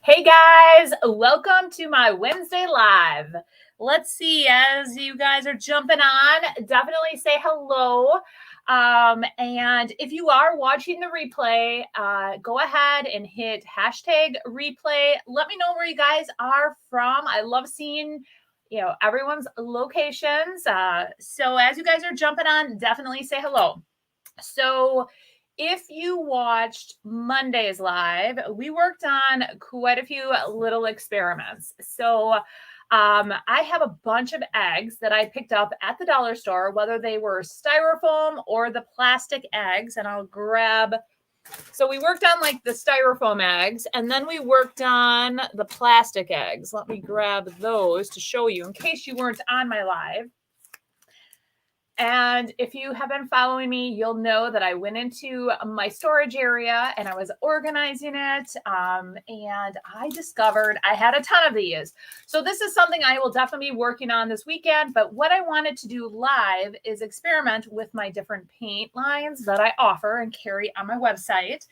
Hey guys, welcome to my Wednesday Live. Let's see, as you guys are jumping on, definitely say hello. And if you are watching the replay, go ahead and hit hashtag replay. Let me know where you guys are from. I love seeing everyone's locations. So as you guys are jumping on, definitely say hello. So if you watched Monday's live, we worked on quite a few little experiments. So I have a bunch of eggs that I picked up at the dollar store, whether they were styrofoam or the plastic eggs. And I'll grab, so we worked on like the styrofoam eggs, and then we worked on the plastic eggs. Let me grab those to show you in case you weren't on my live. And if you have been following me, you'll know that I went into my storage area and I was organizing it. And I discovered I had a ton of these. So this is something I will definitely be working on this weekend. But what I wanted to do live is experiment with my different paint lines that I offer and carry on my website.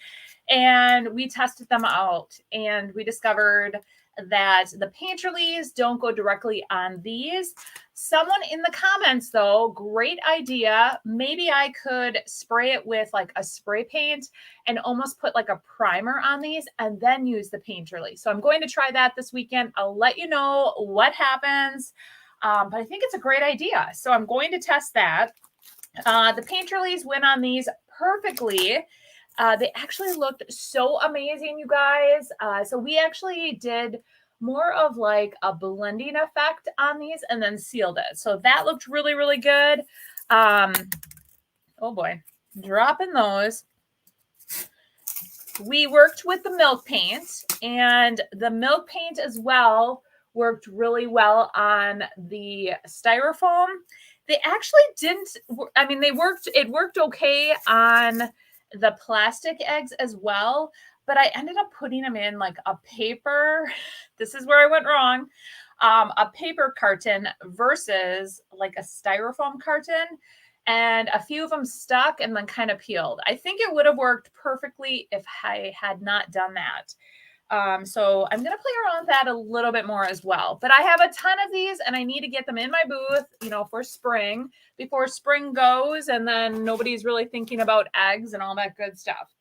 And we tested them out and we discovered that the painterlies don't go directly on these. Someone in the comments, though, great idea. Maybe I could spray it with like a spray paint and almost put like a primer on these and then use the painterly. So I'm going to try that this weekend. I'll let you know what happens. But I think it's a great idea. So I'm going to test that. The painterlies went on these perfectly. They actually looked so amazing, you guys. So we actually did more of like a blending effect on these and then sealed it. So that looked really, really good. Oh boy, dropping those. We worked with the milk paint, and the milk paint as well worked really well on the styrofoam. They actually didn't, it worked okay on the plastic eggs as well, but I ended up putting them in like a paper. This is where I went wrong. A paper carton versus like a styrofoam carton. And a few of them stuck and then kind of peeled. I think it would have worked perfectly if I had not done that. So I'm going to play around with that a little bit more as well. But I have a ton of these and I need to get them in my booth, for spring, before spring goes and then nobody's really thinking about eggs and all that good stuff.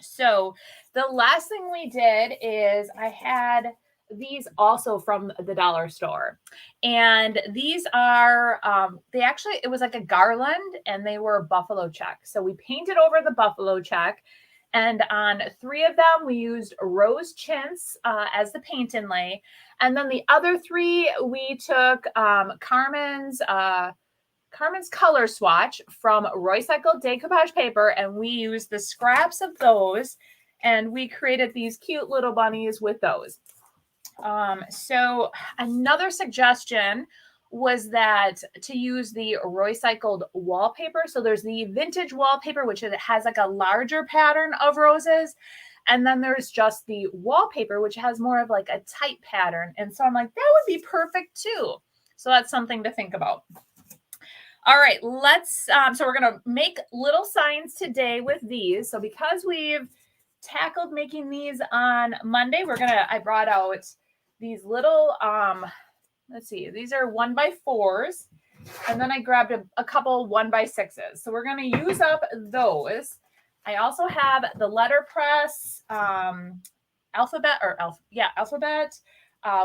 So the last thing we did is I had these also from the dollar store. And these are, it was like a garland and they were buffalo check. So we painted over the buffalo check. And on 3 of them, we used rose chintz as the paint inlay. And then the other 3, we took Carmen's color swatch from recycled decoupage paper. And we used the scraps of those. And we created these cute little bunnies with those. So another suggestion was that to use the recycled wallpaper. So there's the vintage wallpaper, which has like a larger pattern of roses. And then there's just the wallpaper, which has more of like a tight pattern. And so I'm like, that would be perfect too. So that's something to think about. All right, so we're going to make little signs today with these. So because we've tackled making these on Monday, I brought out these little, let's see, these are 1x4s, and then I grabbed a couple 1x6s. So we're going to use up those. I also have the letterpress alphabet,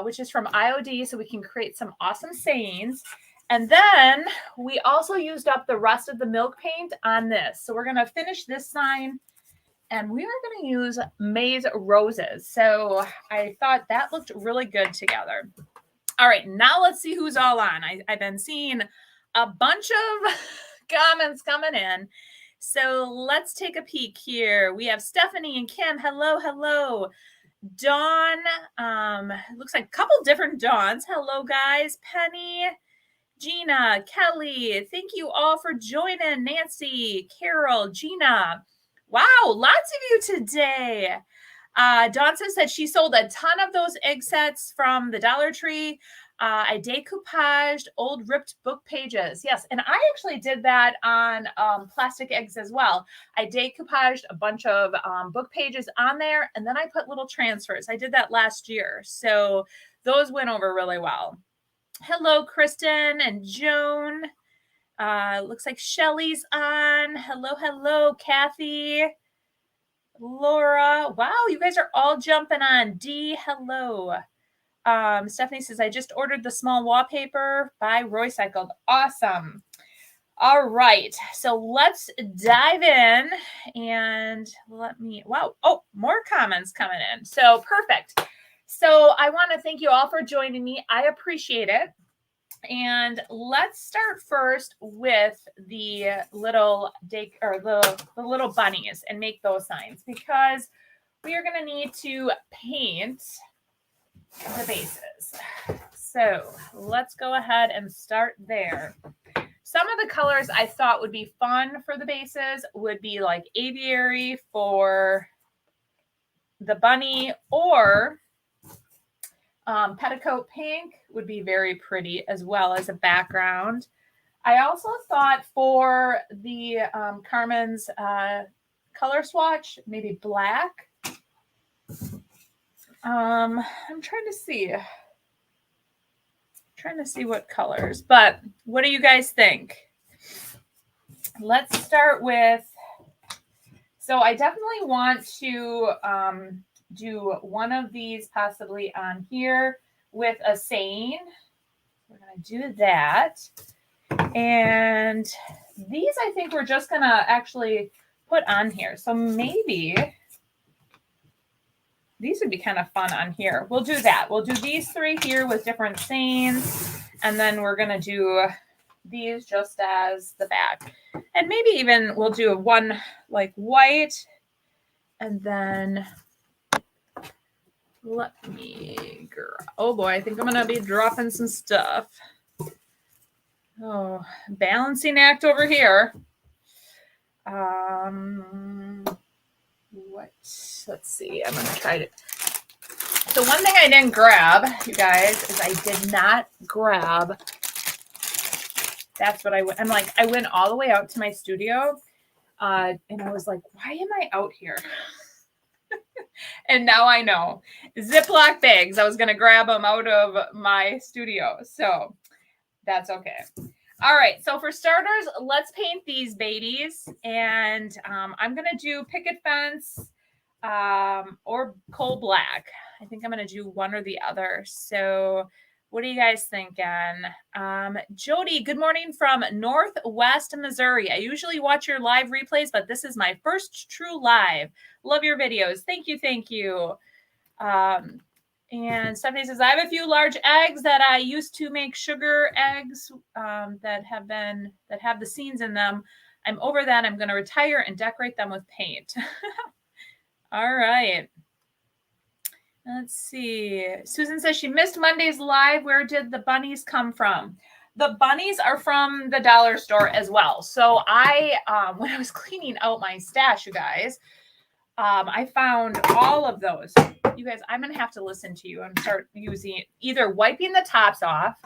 which is from IOD, so we can create some awesome sayings. And then we also used up the rest of the milk paint on this. So we're going to finish this sign. And we are going to use maize roses. So I thought that looked really good together. All right, now let's see who's all on. I've been seeing a bunch of comments coming in. So let's take a peek here. We have Stephanie and Kim. Hello, hello. Dawn, looks like a couple different Dawns. Hello, guys. Penny, Gina, Kelly, thank you all for joining. Nancy, Carol, Gina. Wow, lots of you today. Dawn says that she sold a ton of those egg sets from the Dollar Tree. I decoupaged old ripped book pages. Yes, and I actually did that on plastic eggs as well. I decoupaged a bunch of book pages on there, and then I put little transfers. I did that last year, so those went over really well. Hello, Kristen and Joan. Looks like Shelly's on. Hello, hello, Kathy. Laura. Wow, you guys are all jumping on. Dee, hello. Stephanie says, I just ordered the small wallpaper by Roy Cycled. Awesome. All right. So let's dive in and wow. Oh, more comments coming in. So perfect. So I want to thank you all for joining me. I appreciate it. And let's start first with the little the little bunnies and make those signs, because we are going to need to paint the bases. So let's go ahead and start there. Some of the colors I thought would be fun for the bases would be like aviary for the bunny, or petticoat pink would be very pretty as well as a background. I also thought for the Carmen's color swatch, maybe black. I'm trying to see what colors, but what do you guys think? Let's start with, so I definitely want to do one of these possibly on here with a saying. We're going to do that. And these, I think we're just going to actually put on here. So maybe these would be kind of fun on here. We'll do that. We'll do these three here with different sayings. And then we're going to do these just as the back. And maybe even we'll do one like white. And then let me, oh boy, I think I'm going to be dropping some stuff. Oh, balancing act over here. Let's see. I'm going to try to. So one thing I didn't grab, you guys, is I did not grab. That's what I went. I went all the way out to my studio, and I was like, why am I out here? And now I know. Ziploc bags. I was going to grab them out of my studio. So that's okay. All right. So for starters, let's paint these babies. And I'm going to do picket fence or coal black. I think I'm going to do one or the other. So what are you guys thinking? Jody, good morning from Northwest Missouri. I usually watch your live replays, but this is my first true live. Love your videos. Thank you. Thank you. And Stephanie says, I have a few large eggs that I used to make sugar eggs that have the scenes in them. I'm over that. I'm going to retire and decorate them with paint. All right. Let's see. Susan says she missed Monday's live. Where did the bunnies come from? The bunnies are from the dollar store as well. So I, when I was cleaning out my stash, you guys, I found all of those. You guys, I'm going to have to listen to you and start using either wiping the tops off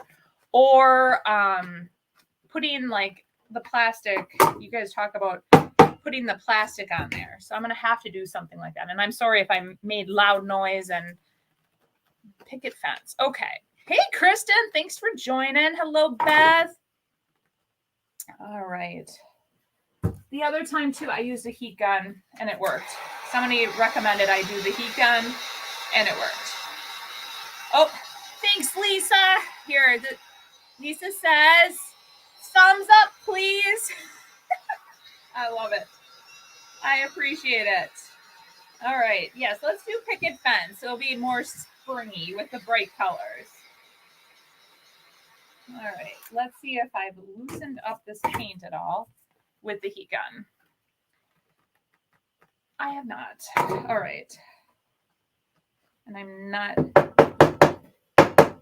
or putting like the plastic. You guys talk about putting the plastic on there. So I'm going to have to do something like that. And I'm sorry if I made loud noise and picket fence. Okay. Hey, Kristen, thanks for joining. Hello, Beth. All right. The other time too, I used a heat gun and it worked. Somebody recommended I do the heat gun and it worked. Oh, thanks, Lisa. Here, Lisa says, thumbs up, please. I love it. I appreciate it. All right. Yes, let's do picket fence. It'll be more springy with the bright colors. All right. Let's see if I've loosened up this paint at all with the heat gun. I have not. All right. And I'm not.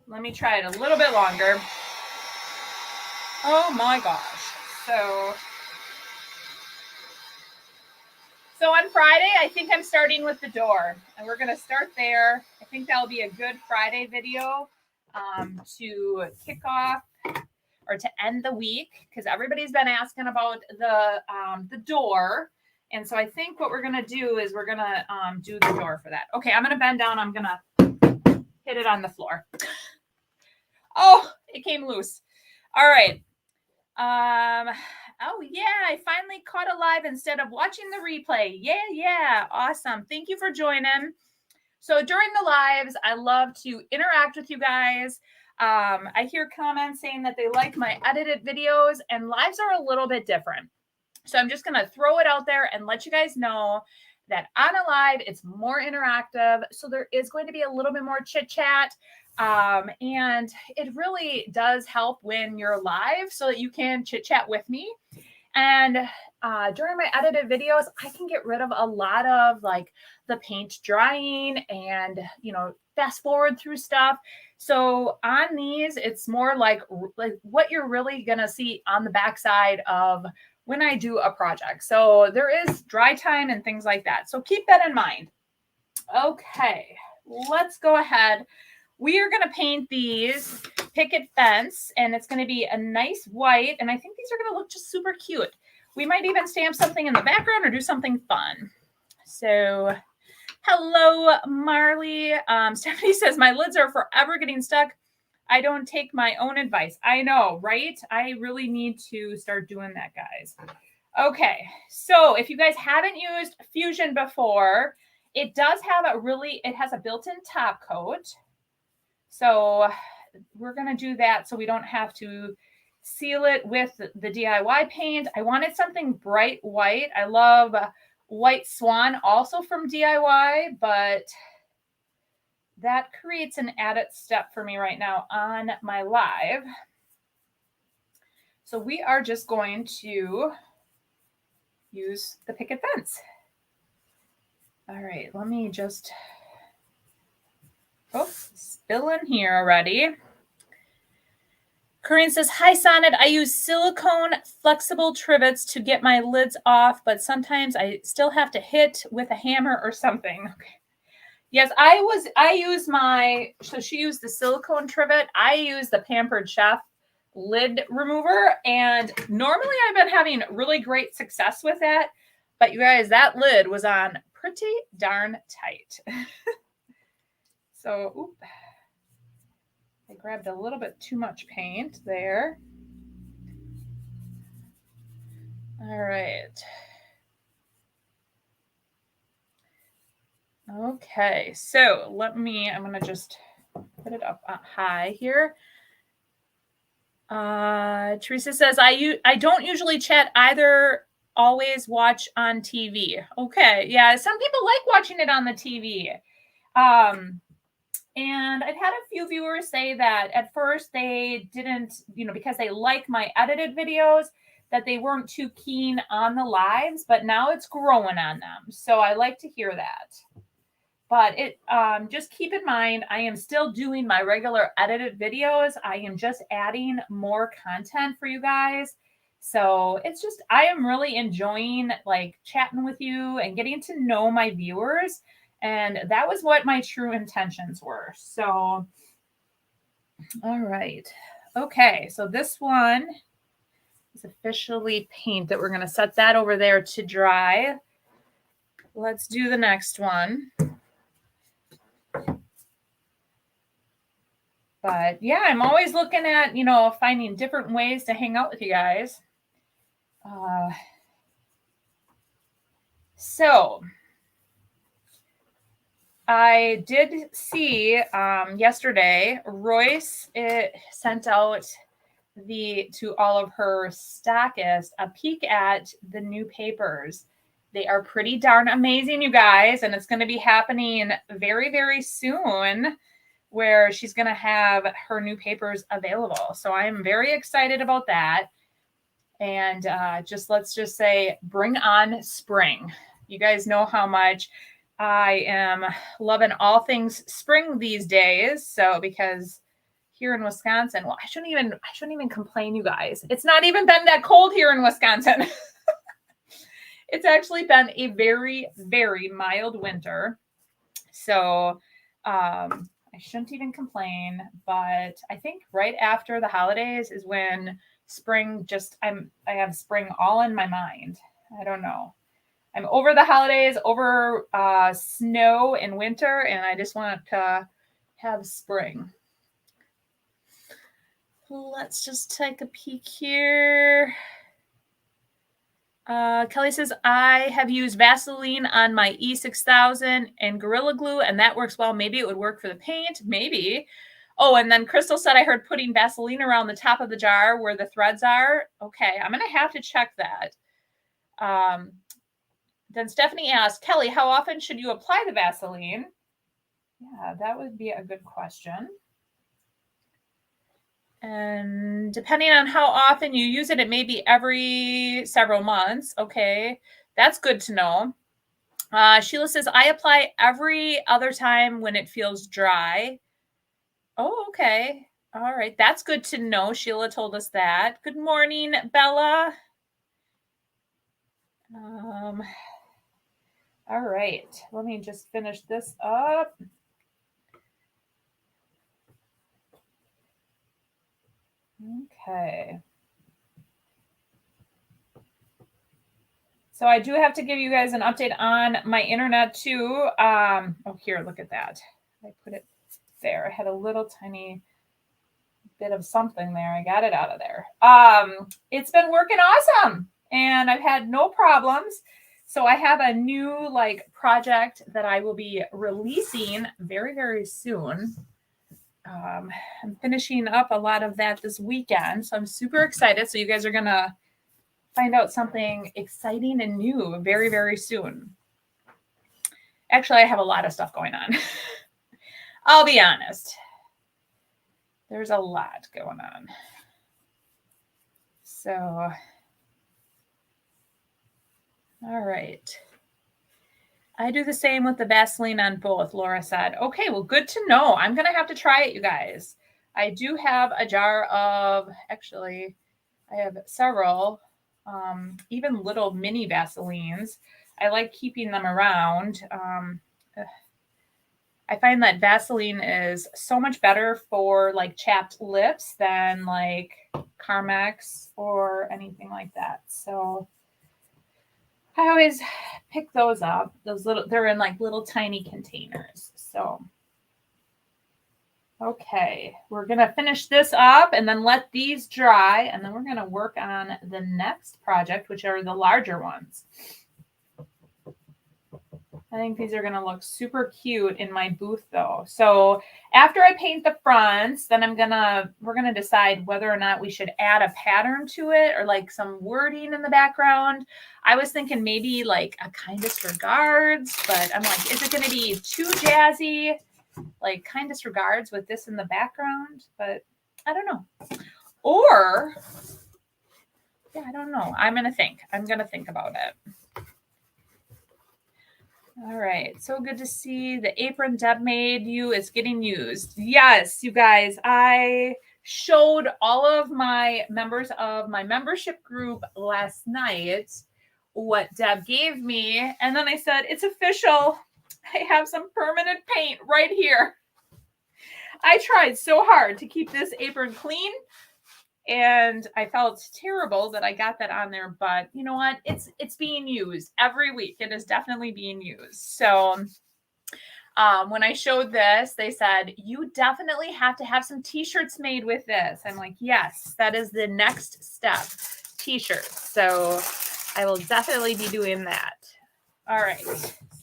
Let me try it a little bit longer. Oh my gosh. So on Friday, I think I'm starting with the door, and we're going to start there. I think that'll be a good Friday video. to kick off or to end the week, because everybody's been asking about the door. And so I think what we're going to do is we're going to do the door for that. Okay, I'm going to bend down. I'm going to hit it on the floor. Oh, it came loose. All right. Oh, yeah, I finally caught it live instead of watching the replay. Yeah. Awesome. Thank you for joining. So during the lives, I love to interact with you guys. I hear comments saying that they like my edited videos, and lives are a little bit different. So I'm just going to throw it out there and let you guys know that on a live, it's more interactive. So there is going to be a little bit more chit chat. And it really does help when you're live so that you can chit chat with me. And during my edited videos, I can get rid of a lot of like the paint drying and, fast forward through stuff. So on these, it's more like what you're really going to see on the backside of when I do a project. So there is dry time and things like that. So keep that in mind. Okay, let's go ahead. We are going to paint these picket fence, and it's going to be a nice white. And I think these are going to look just super cute. We might even stamp something in the background or do something fun. So hello, Marley. Stephanie says, my lids are forever getting stuck. I don't take my own advice. I know, right? I really need to start doing that, guys. Okay, so if you guys haven't used Fusion before, it does have it has a built-in top coat. So we're going to do that so we don't have to seal it with the DIY paint. I wanted something bright white. I love White Swan also from DIY, but that creates an added step for me right now on my live. So we are just going to use the picket fence. All right, let me just, spilling here already. Corinne says, hi, Sonnet. I use silicone flexible trivets to get my lids off, but sometimes I still have to hit with a hammer or something. Okay. Yes, so she used the silicone trivet. I use the Pampered Chef lid remover, and normally I've been having really great success with that, but you guys, that lid was on pretty darn tight. So, I grabbed a little bit too much paint there. All right. Okay, so I'm going to just put it up high here. Teresa says, I don't usually chat either, always watch on TV. Okay, yeah, some people like watching it on the TV. And I've had a few viewers say that at first they didn't, because they like my edited videos, that they weren't too keen on the lives, but now it's growing on them. So I like to hear that. But just keep in mind, I am still doing my regular edited videos. I am just adding more content for you guys. So it's just, I am really enjoying like chatting with you and getting to know my viewers. And that was what my true intentions were. So, all right. Okay, so this one is officially painted. We're going to set that over there to dry. Let's do the next one. But yeah, I'm always looking at, finding different ways to hang out with you guys. So I did see yesterday, Royce sent out to all of her stockists a peek at the new papers. They are pretty darn amazing, you guys, and it's going to be happening very, very soon, where she's going to have her new papers available. So I am very excited about that. And let's just say, bring on spring. You guys know how much I am loving all things spring these days. So because here in Wisconsin, well, I shouldn't even complain, you guys. It's not even been that cold here in Wisconsin. It's actually been a very, very mild winter. So I shouldn't even complain, but I think right after the holidays is when spring I have spring all in my mind. I don't know. I'm over the holidays, over snow and winter, and I just want to have spring. Let's just take a peek here. Kelly says, I have used Vaseline on my E6000 and Gorilla Glue, and that works well. Maybe it would work for the paint. Maybe. Oh, and then Crystal said, I heard putting Vaseline around the top of the jar where the threads are. Okay, I'm going to have to check that. Then Stephanie asked, Kelly, how often should you apply the Vaseline? Yeah, that would be a good question. And depending on how often you use it, it may be every several months. Okay, that's good to know. Sheila says, I apply every other time when it feels dry. Oh, okay. All right. That's good to know. Sheila told us that. Good morning, Bella. All right. Let me just finish this up. Okay. So I do have to give you guys an update on my internet too. Oh, here, look at that. I put it there. I had a little tiny bit of something there. I got it out of there. It's been working awesome and I've had no problems. So I have a new project that I will be releasing very, very soon. I'm finishing up a lot of that this weekend. So I'm super excited. So you guys are going to find out something exciting and new very, very soon. Actually, I have a lot of stuff going on. I'll be honest. There's a lot going on. So, all right. I do the same with the Vaseline on both, Laura said. Okay, well, good to know. I'm going to have to try it, you guys. I do have a jar of, actually, I have several, even little mini Vaselines. I like keeping them around. I find that Vaseline is so much better for chapped lips than Carmex or anything like that. So I always pick those up. They're in little tiny containers. So, okay, we're going to finish this up and then let these dry. And then we're going to work on the next project, which are the larger ones. I think these are going to look super cute in my booth though. So after I paint the fronts, then we're going to decide whether or not we should add a pattern to it or some wording in the background. I was thinking maybe a kindest regards, but I'm like, is it going to be too jazzy? Kindest regards with this in the background, but I don't know. Or, yeah, I don't know. I'm going to think about it. All right. So good to see the apron Deb made you is getting used. Yes, you guys. I showed all of my members of my membership group last night what Deb gave me. And then I said, it's official. I have some permanent paint right here. I tried so hard to keep this apron clean. And I felt terrible that I got that on there, but you know what? It's being used every week. It is definitely being used. So when I showed this, they said, you definitely have to have some t-shirts made with this. I'm like, yes, that is the next step, t-shirts. So I will definitely be doing that. All right.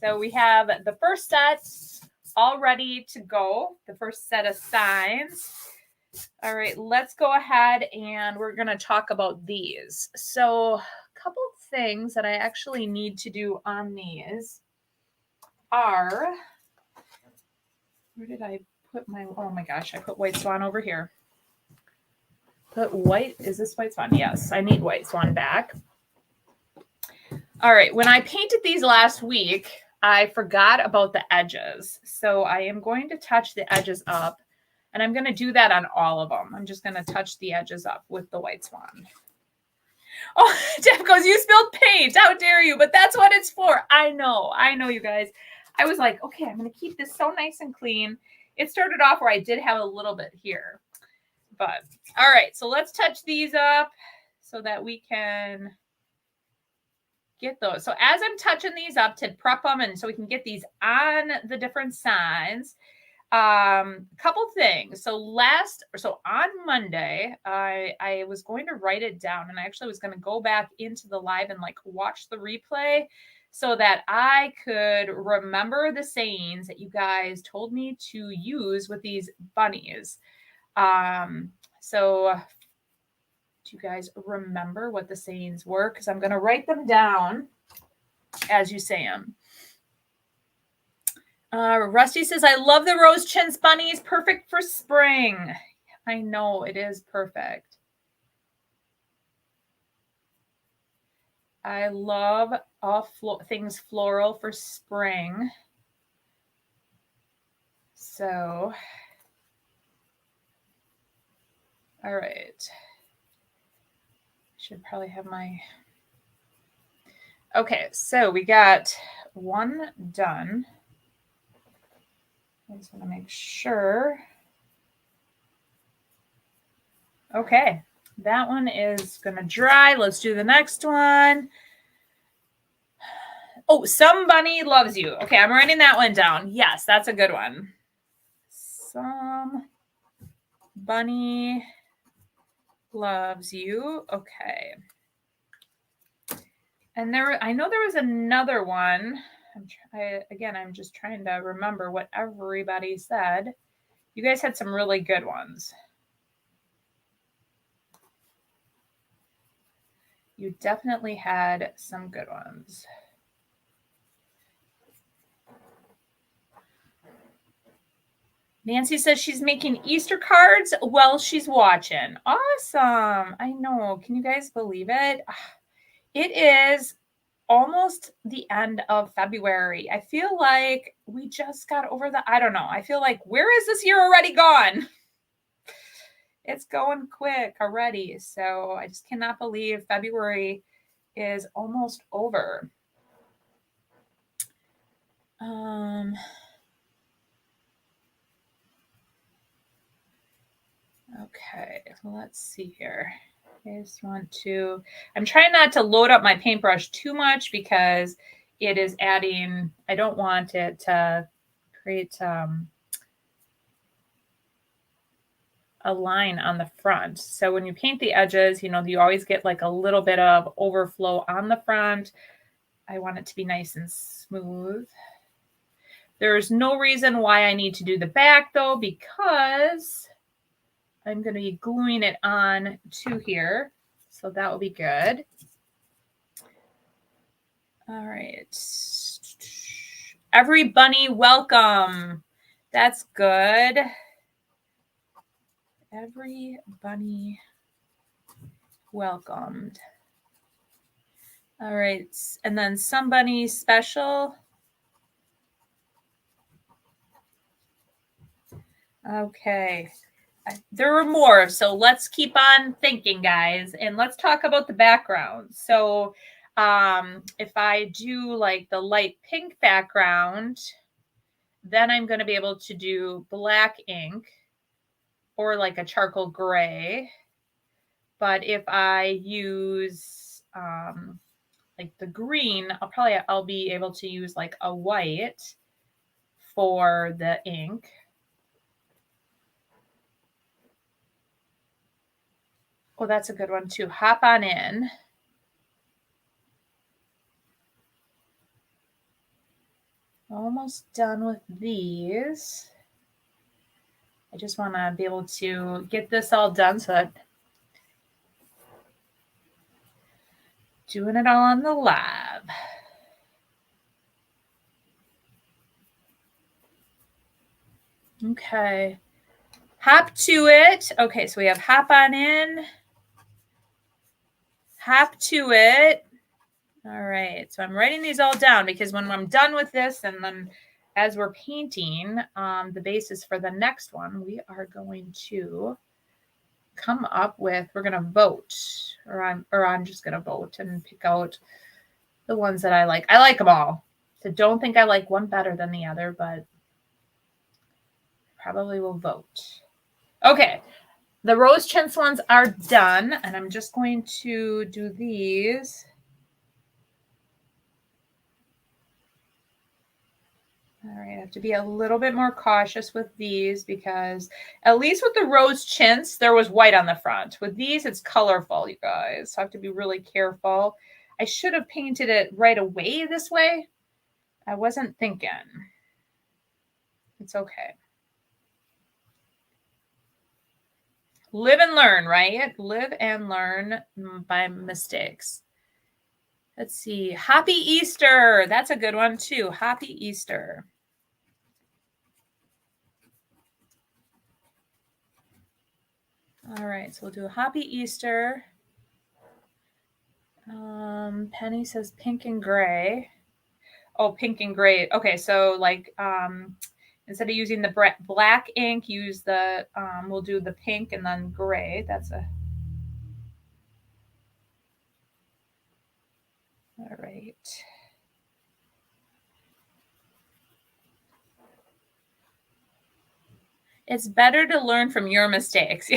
So we have the first set all ready to go. The first set of signs. All right, let's go ahead and we're going to talk about these. So a couple of things that I actually need to do on these are, where did I put my, oh my gosh, I put White Swan over here. Is this White Swan? Yes, I need White Swan back. All right, when I painted these last week, I forgot about the edges. So I am going to touch the edges up. And I'm going to do that on all of them. I'm just going to touch the edges up with the White Swan. Oh, Jeff goes, you spilled paint. How dare you? But that's what it's for. I know, you guys. I was like, okay, I'm going to keep this so nice and clean. it started off where I did have a little bit here. But all right, so let's touch these up so that we can get those. So as I'm touching these up to prep them and so we can get these on the different sides, couple things. So on Monday, I was going to write it down, and I actually was going to go back into the live and like watch the replay so that I could remember the sayings that you guys told me to use with these bunnies. So do you guys remember what the sayings were? Because I'm going to write them down as you say them. Rusty says, I love the rose chintz bunnies. Perfect for spring. I know, it is perfect. I love all things floral for spring. So, all right. Should probably have my... Okay, so we got one done. I just want to make sure. Okay, that one is going to dry. Let's do the next one. Oh, some bunny loves you. Okay, I'm writing that one down. Yes, that's a good one. Some bunny loves you. Okay. And I know there was another one. I'm just trying to remember what everybody said. You guys had some really good ones. You definitely had some good ones. Nancy says she's making Easter cards while she's watching. Awesome. I know. Can you guys believe it? It is almost the end of February. I feel like we just got over I don't know. I feel like, where is this year already gone? It's going quick already. So I just cannot believe February is almost over. Okay, let's see here. I just want to, I'm trying not to load up my paintbrush too much because it is adding, I don't want it to create a line on the front. So when you paint the edges, you always get like a little bit of overflow on the front. I want it to be nice and smooth. There's no reason why I need to do the back though, because I'm going to be gluing it on to here. So that will be good. All right. Every bunny welcome. That's good. Every bunny welcomed. All right. And then some bunny special. Okay. There were more, so let's keep on thinking, guys, and let's talk about the background. So if I do like the light pink background, then I'm going to be able to do black ink or like a charcoal gray. But if I use like the green, I'll be able to use like a white for the ink. Oh, that's a good one too. Hop on in. Almost done with these. I just want to be able to get this all done so that doing it all on the lab. Okay. Hop to it. Okay, so we have hop on in. Hop to it. All right, so I'm writing these all down because when I'm done with this and then as we're painting the basis for the next one, we are going to come up with, we're going to vote, or I'm just going to vote and pick out the ones that I like. I like them all. So don't think I like one better than the other, but probably will vote. Okay. The rose chintz ones are done, and I'm just going to do these. All right, I have to be a little bit more cautious with these because at least with the rose chintz, there was white on the front. With these, it's colorful, you guys. So I have to be really careful. I should have painted it right away this way. I wasn't thinking. It's okay. Live and learn, right? Live and learn by mistakes. Let's see. Happy Easter. That's a good one too. Happy Easter. All right, so we'll do a Happy Easter. Penny says pink and gray. Oh, pink and gray. Okay, so like instead of using the black ink, use the we'll do the pink and then gray. That's a all right. It's better to learn from your mistakes.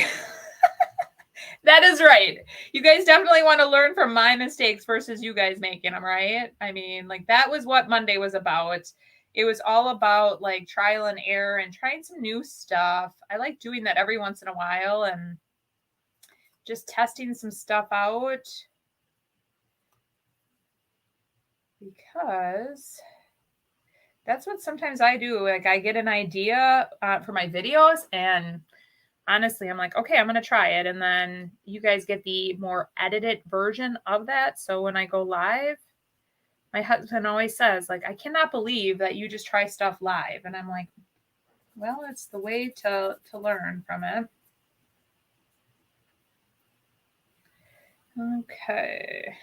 That is right. You guys definitely want to learn from my mistakes versus you guys making them, right? I mean, like that was what Monday was about. It was all about like trial and error and trying some new stuff. I like doing that every once in a while and just testing some stuff out because that's what sometimes I do. Like I get an idea for my videos and honestly, I'm like, okay, I'm going to try it. And then you guys get the more edited version of that. So when I go live, my husband always says, like, I cannot believe that you just try stuff live. And I'm like, well, it's the way to learn from it. Okay.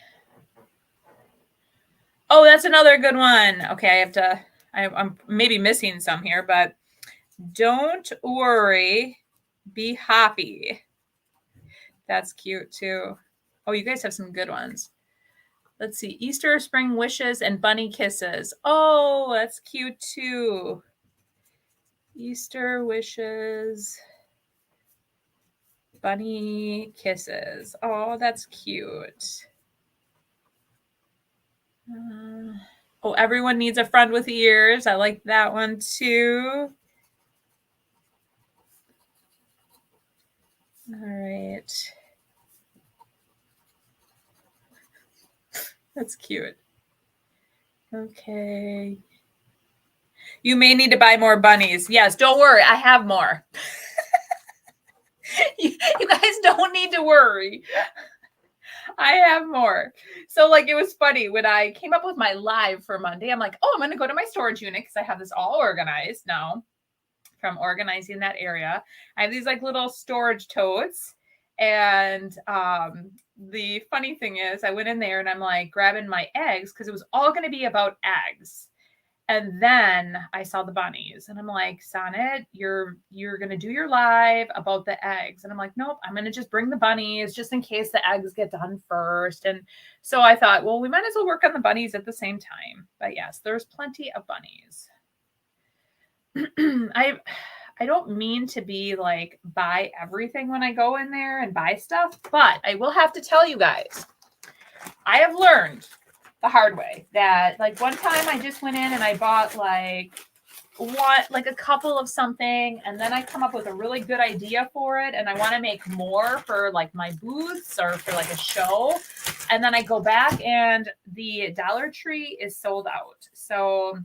Oh, that's another good one. Okay, I'm maybe missing some here, but don't worry, be happy. That's cute too. Oh, you guys have some good ones. Let's see. Easter, spring wishes, and bunny kisses. Oh, that's cute too. Easter wishes, bunny kisses. Oh, that's cute. Oh, everyone needs a friend with ears. I like that one too. All right. That's cute. Okay. You may need to buy more bunnies. Yes, don't worry. I have more. You guys don't need to worry. I have more. So like it was funny when I came up with my live for Monday. I'm like, oh, I'm going to go to my storage unit because I have this all organized now from organizing that area. I have these like little storage totes. And the funny thing is I went in there and I'm like grabbing my eggs because it was all going to be about eggs. And then I saw the bunnies and I'm like, Sonnet, you're going to do your live about the eggs. And I'm like, nope, I'm going to just bring the bunnies just in case the eggs get done first. And so I thought, well, we might as well work on the bunnies at the same time. But yes, there's plenty of bunnies. I don't mean to be like buy everything when I go in there and buy stuff, but I will have to tell you guys, I have learned the hard way that like one time I just went in and I bought like a couple of something and then I come up with a really good idea for it and I want to make more for like my booths or for like a show and then I go back and the Dollar Tree is sold out. So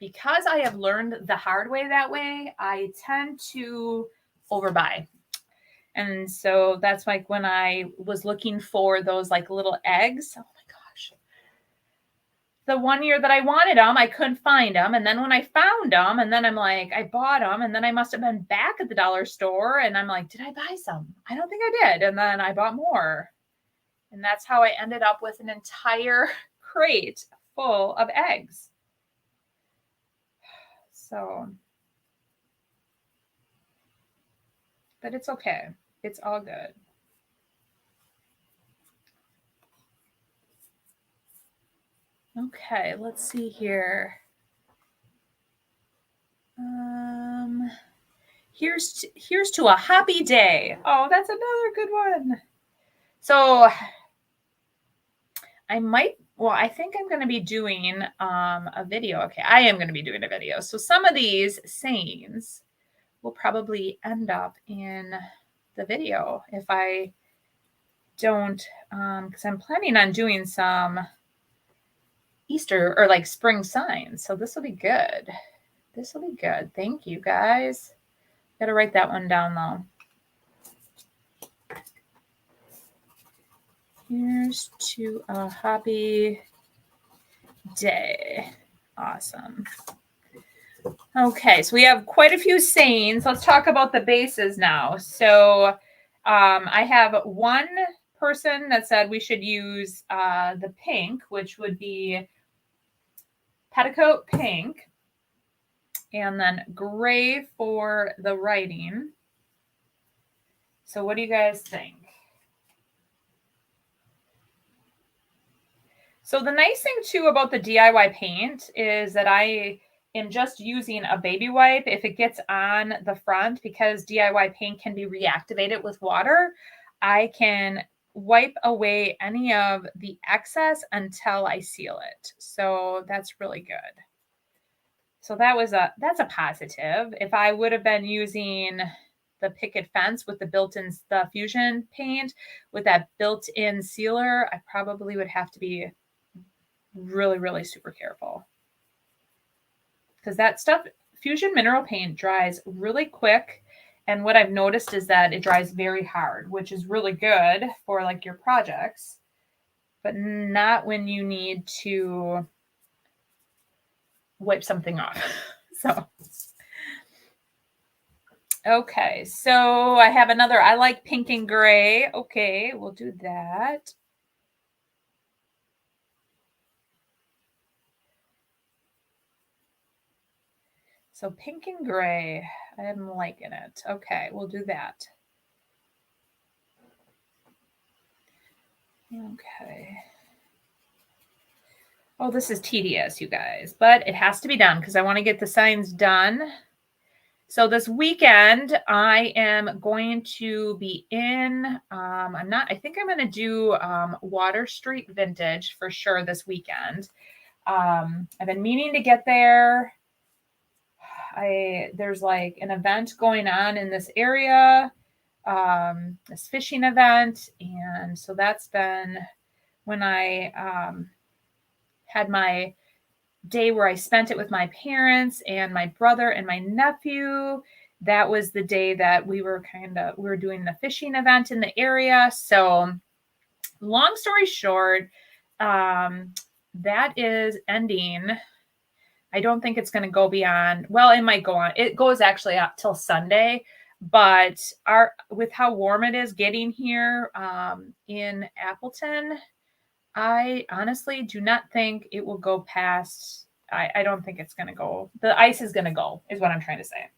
because I have learned the hard way that way, I tend to overbuy. And so that's like when I was looking for those like little eggs. Oh my gosh. The one year that I wanted them, I couldn't find them. And then when I found them, and then I'm like, I bought them. And then I must have been back at the dollar store. And I'm like, did I buy some? I don't think I did. And then I bought more. And that's how I ended up with an entire crate full of eggs. So, but it's okay. It's all good. Okay, let's see here. Here's to a happy day. Oh, that's another good one. So I think I'm going to be doing a video. Okay, I am going to be doing a video. So some of these sayings will probably end up in the video if I don't, because I'm planning on doing some Easter or like spring signs. So this will be good. This will be good. Thank you, guys. Got to write that one down, though. Here's to a happy day. Awesome. Okay, so we have quite a few sayings. Let's talk about the bases now. So I have one person that said we should use the pink, which would be petticoat pink, and then gray for the writing. So what do you guys think? So the nice thing too about the DIY paint is that I am just using a baby wipe if it gets on the front, because DIY paint can be reactivated with water. I can wipe away any of the excess until I seal it. So that's really good. So that's a positive. If I would have been using the picket fence with the fusion paint with that built-in sealer, I probably would have to be really, really super careful, because that stuff, fusion mineral paint, dries really quick. And what I've noticed is that it dries very hard, which is really good for like your projects, but not when you need to wipe something off. So, okay. So I have another, I like pink and gray. Okay, we'll do that. So pink and gray, I'm liking it. Okay, we'll do that. Okay. Oh, this is tedious, you guys, but it has to be done because I want to get the signs done. So this weekend, I am going to be in, I think I'm going to do Water Street Vintage for sure this weekend. I've been meaning to get there. There's like an event going on in this area, this fishing event. And so that's been when I had my day where I spent it with my parents and my brother and my nephew. That was the day that we were doing the fishing event in the area. So long story short, that is ending. I don't think it's going to go beyond, well, it might go on. It goes actually up till Sunday, but with how warm it is getting here in Appleton, I honestly do not think it will go past, I don't think it's going to go. The ice is going to go, is what I'm trying to say.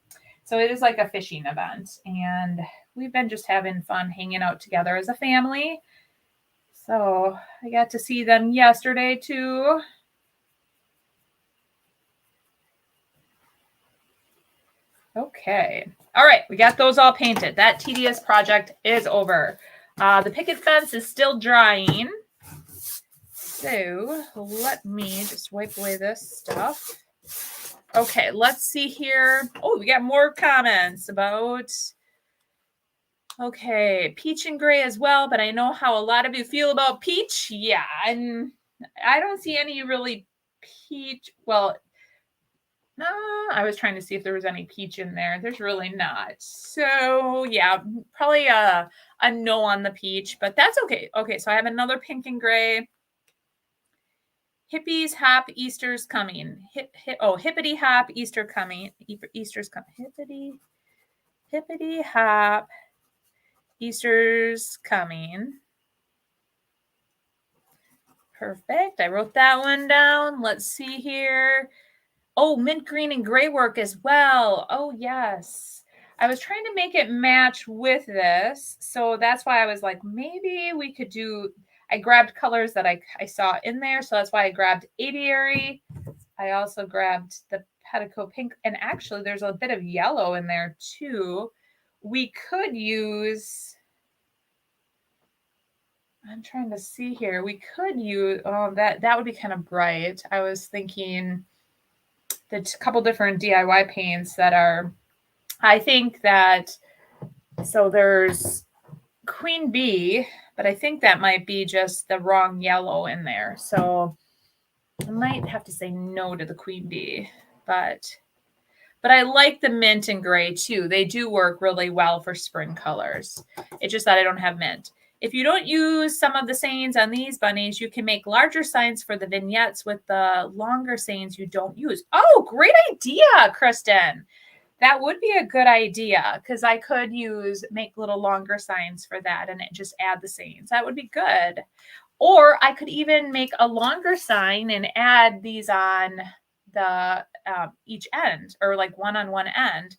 So it is like a fishing event, and we've been just having fun hanging out together as a family. So I got to see them yesterday too. Okay. All right. We got those all painted. That tedious project is over. The picket fence is still drying. So let me just wipe away this stuff. Okay. Let's see here. Oh, we got more comments about, okay, peach and gray as well. But I know how a lot of you feel about peach. Yeah. And I don't see any really peach. Well, no, I was trying to see if there was any peach in there. There's really not. So yeah, probably a no on the peach, but that's okay. Okay, so I have another pink and gray. Hippies hop, Easter's coming. Hippity hop, Easter coming. Easter's coming. Hippity hop, Easter's coming. Perfect. I wrote that one down. Let's see here. Oh, mint green and gray work as well. Oh, yes. I was trying to make it match with this. So that's why I was like, maybe we could do, I grabbed colors that I saw in there. So that's why I grabbed aviary. I also grabbed the petticoat pink. And actually there's a bit of yellow in there too. We could use, I'm trying to see here. We could use, oh, that would be kind of bright. I was thinking the couple different DIY paints that are, I think that, so there's Queen Bee, but I think that might be just the wrong yellow in there. So I might have to say no to the Queen Bee, but I like the mint and gray too. They do work really well for spring colors. It's just that I don't have mint. If you don't use some of the sayings on these bunnies, you can make larger signs for the vignettes with the longer sayings you don't use. Oh, great idea, Kristen. That would be a good idea because I could make little longer signs for that and just add the sayings. That would be good. Or I could even make a longer sign and add these on the each end, or like one on one end,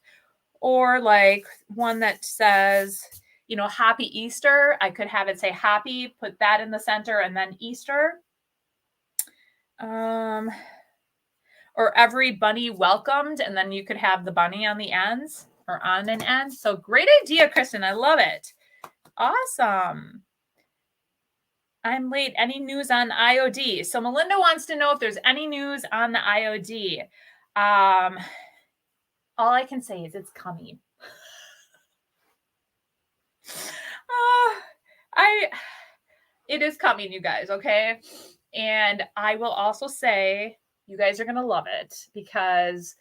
or like one that says, you know, Happy Easter. I could have it say happy, put that in the center, and then Easter. Or every bunny welcomed, and then you could have the bunny on the ends or on an end. So great idea, Kristen. I love it. Awesome. I'm late. Any news on IOD? So Melinda wants to know if there's any news on the IOD. All I can say is it's coming. It is coming, you guys, okay? And I will also say you guys are going to love it because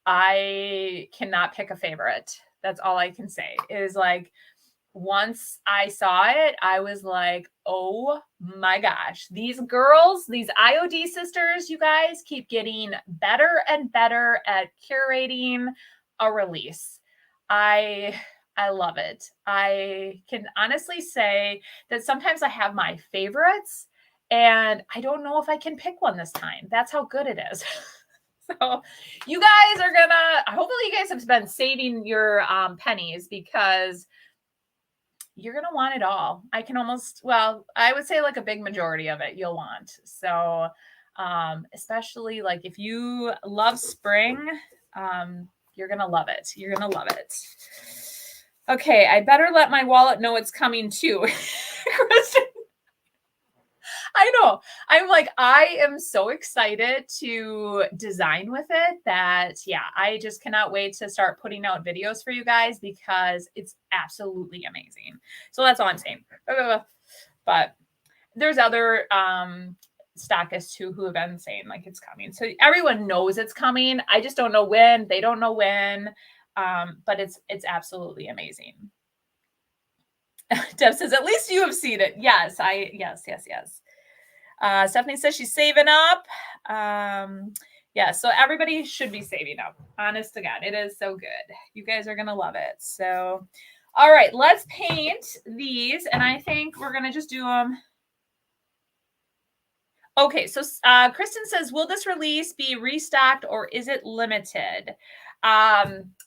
I cannot pick a favorite. That's all I can say. Is like, once I saw it, I was like, oh my gosh, these girls, these IOD sisters, you guys keep getting better and better at curating a release. I love it. I can honestly say that sometimes I have my favorites and I don't know if I can pick one this time. That's how good it is. So you guys are hopefully you guys have been saving your pennies because you're going to want it all. I can I would say like a big majority of it you'll want. So especially like if you love spring, you're going to love it. You're going to love it. Okay, I better let my wallet know it's coming too. Kristen, I know. I'm like, I am so excited to design with it that, yeah, I just cannot wait to start putting out videos for you guys because it's absolutely amazing. So that's all I'm saying. But there's other stockists too who have been saying like it's coming. So everyone knows it's coming. I just don't know when. They don't know when. But it's absolutely amazing. Deb says, at least you have seen it. Yes. Stephanie says she's saving up. Yeah, so everybody should be saving up. Honest to God, it is so good. You guys are going to love it. So, all right, let's paint these. And I think we're going to just do them. Okay, so Kristen says, will this release be restocked or is it limited?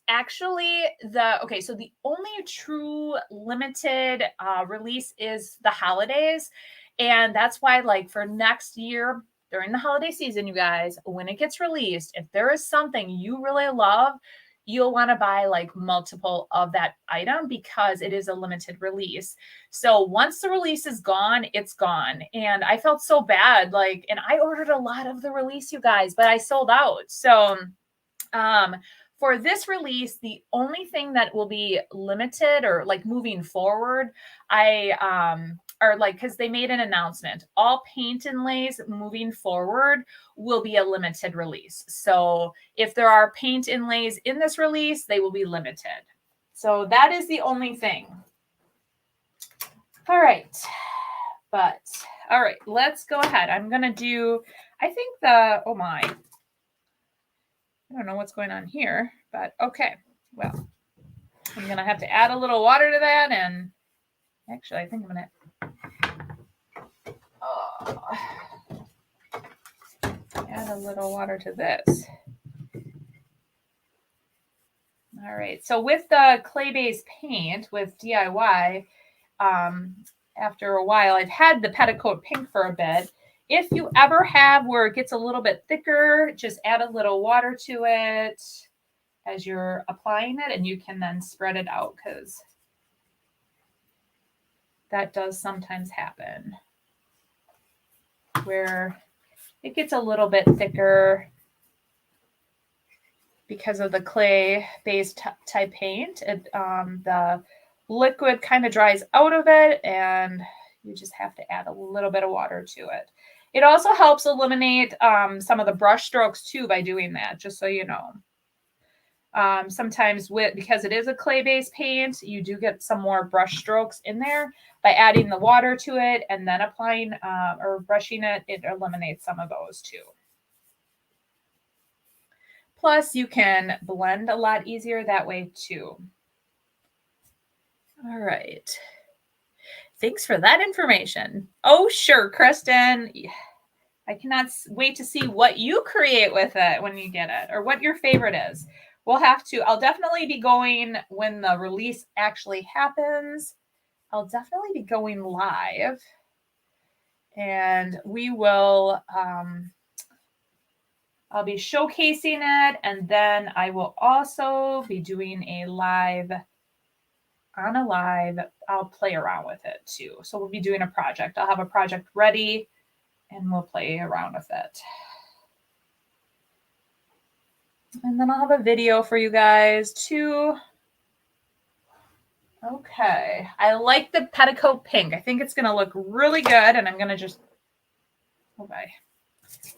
Actually, so the only true limited release is the holidays. And that's why, like, for next year, during the holiday season, you guys, when it gets released, if there is something you really love, you'll want to buy like multiple of that item because it is a limited release. So once the release is gone, it's gone. And I felt so bad. Like, and I ordered a lot of the release, you guys, but I sold out. So, for this release, the only thing that will be limited or like moving forward, because they made an announcement, all paint inlays moving forward will be a limited release. So if there are paint inlays in this release, they will be limited. So that is the only thing. All right. All right, let's go ahead. I'm going to do, I think oh my, I don't know what's going on here, but okay. Well, I'm going to have to add a little water to that. And actually, I think I'm going to add a little water to this. All right. So with the clay-based paint with DIY, after a while, I've had the petticoat pink for a bit. If you ever have where it gets a little bit thicker, just add a little water to it as you're applying it, and you can then spread it out because that does sometimes happen where it gets a little bit thicker because of the clay-based type paint. The liquid kind of dries out of it, and you just have to add a little bit of water to it. It also helps eliminate some of the brush strokes too by doing that, just so you know. Sometimes because it is a clay-based paint, you do get some more brush strokes in there. By adding the water to it and then applying or brushing it, it eliminates some of those too. Plus, you can blend a lot easier that way too. All right. Thanks for that information. Oh, sure, Kristen. I cannot wait to see what you create with it when you get it or what your favorite is. I'll definitely be going when the release actually happens. I'll definitely be going live, and we will, I'll be showcasing it, and then I will also be doing a live, I'll play around with it too. So we'll be doing a project. I'll have a project ready and we'll play around with it. And then I'll have a video for you guys too. Okay, I like the petticoat pink. I think it's going to look really good, and I'm going to just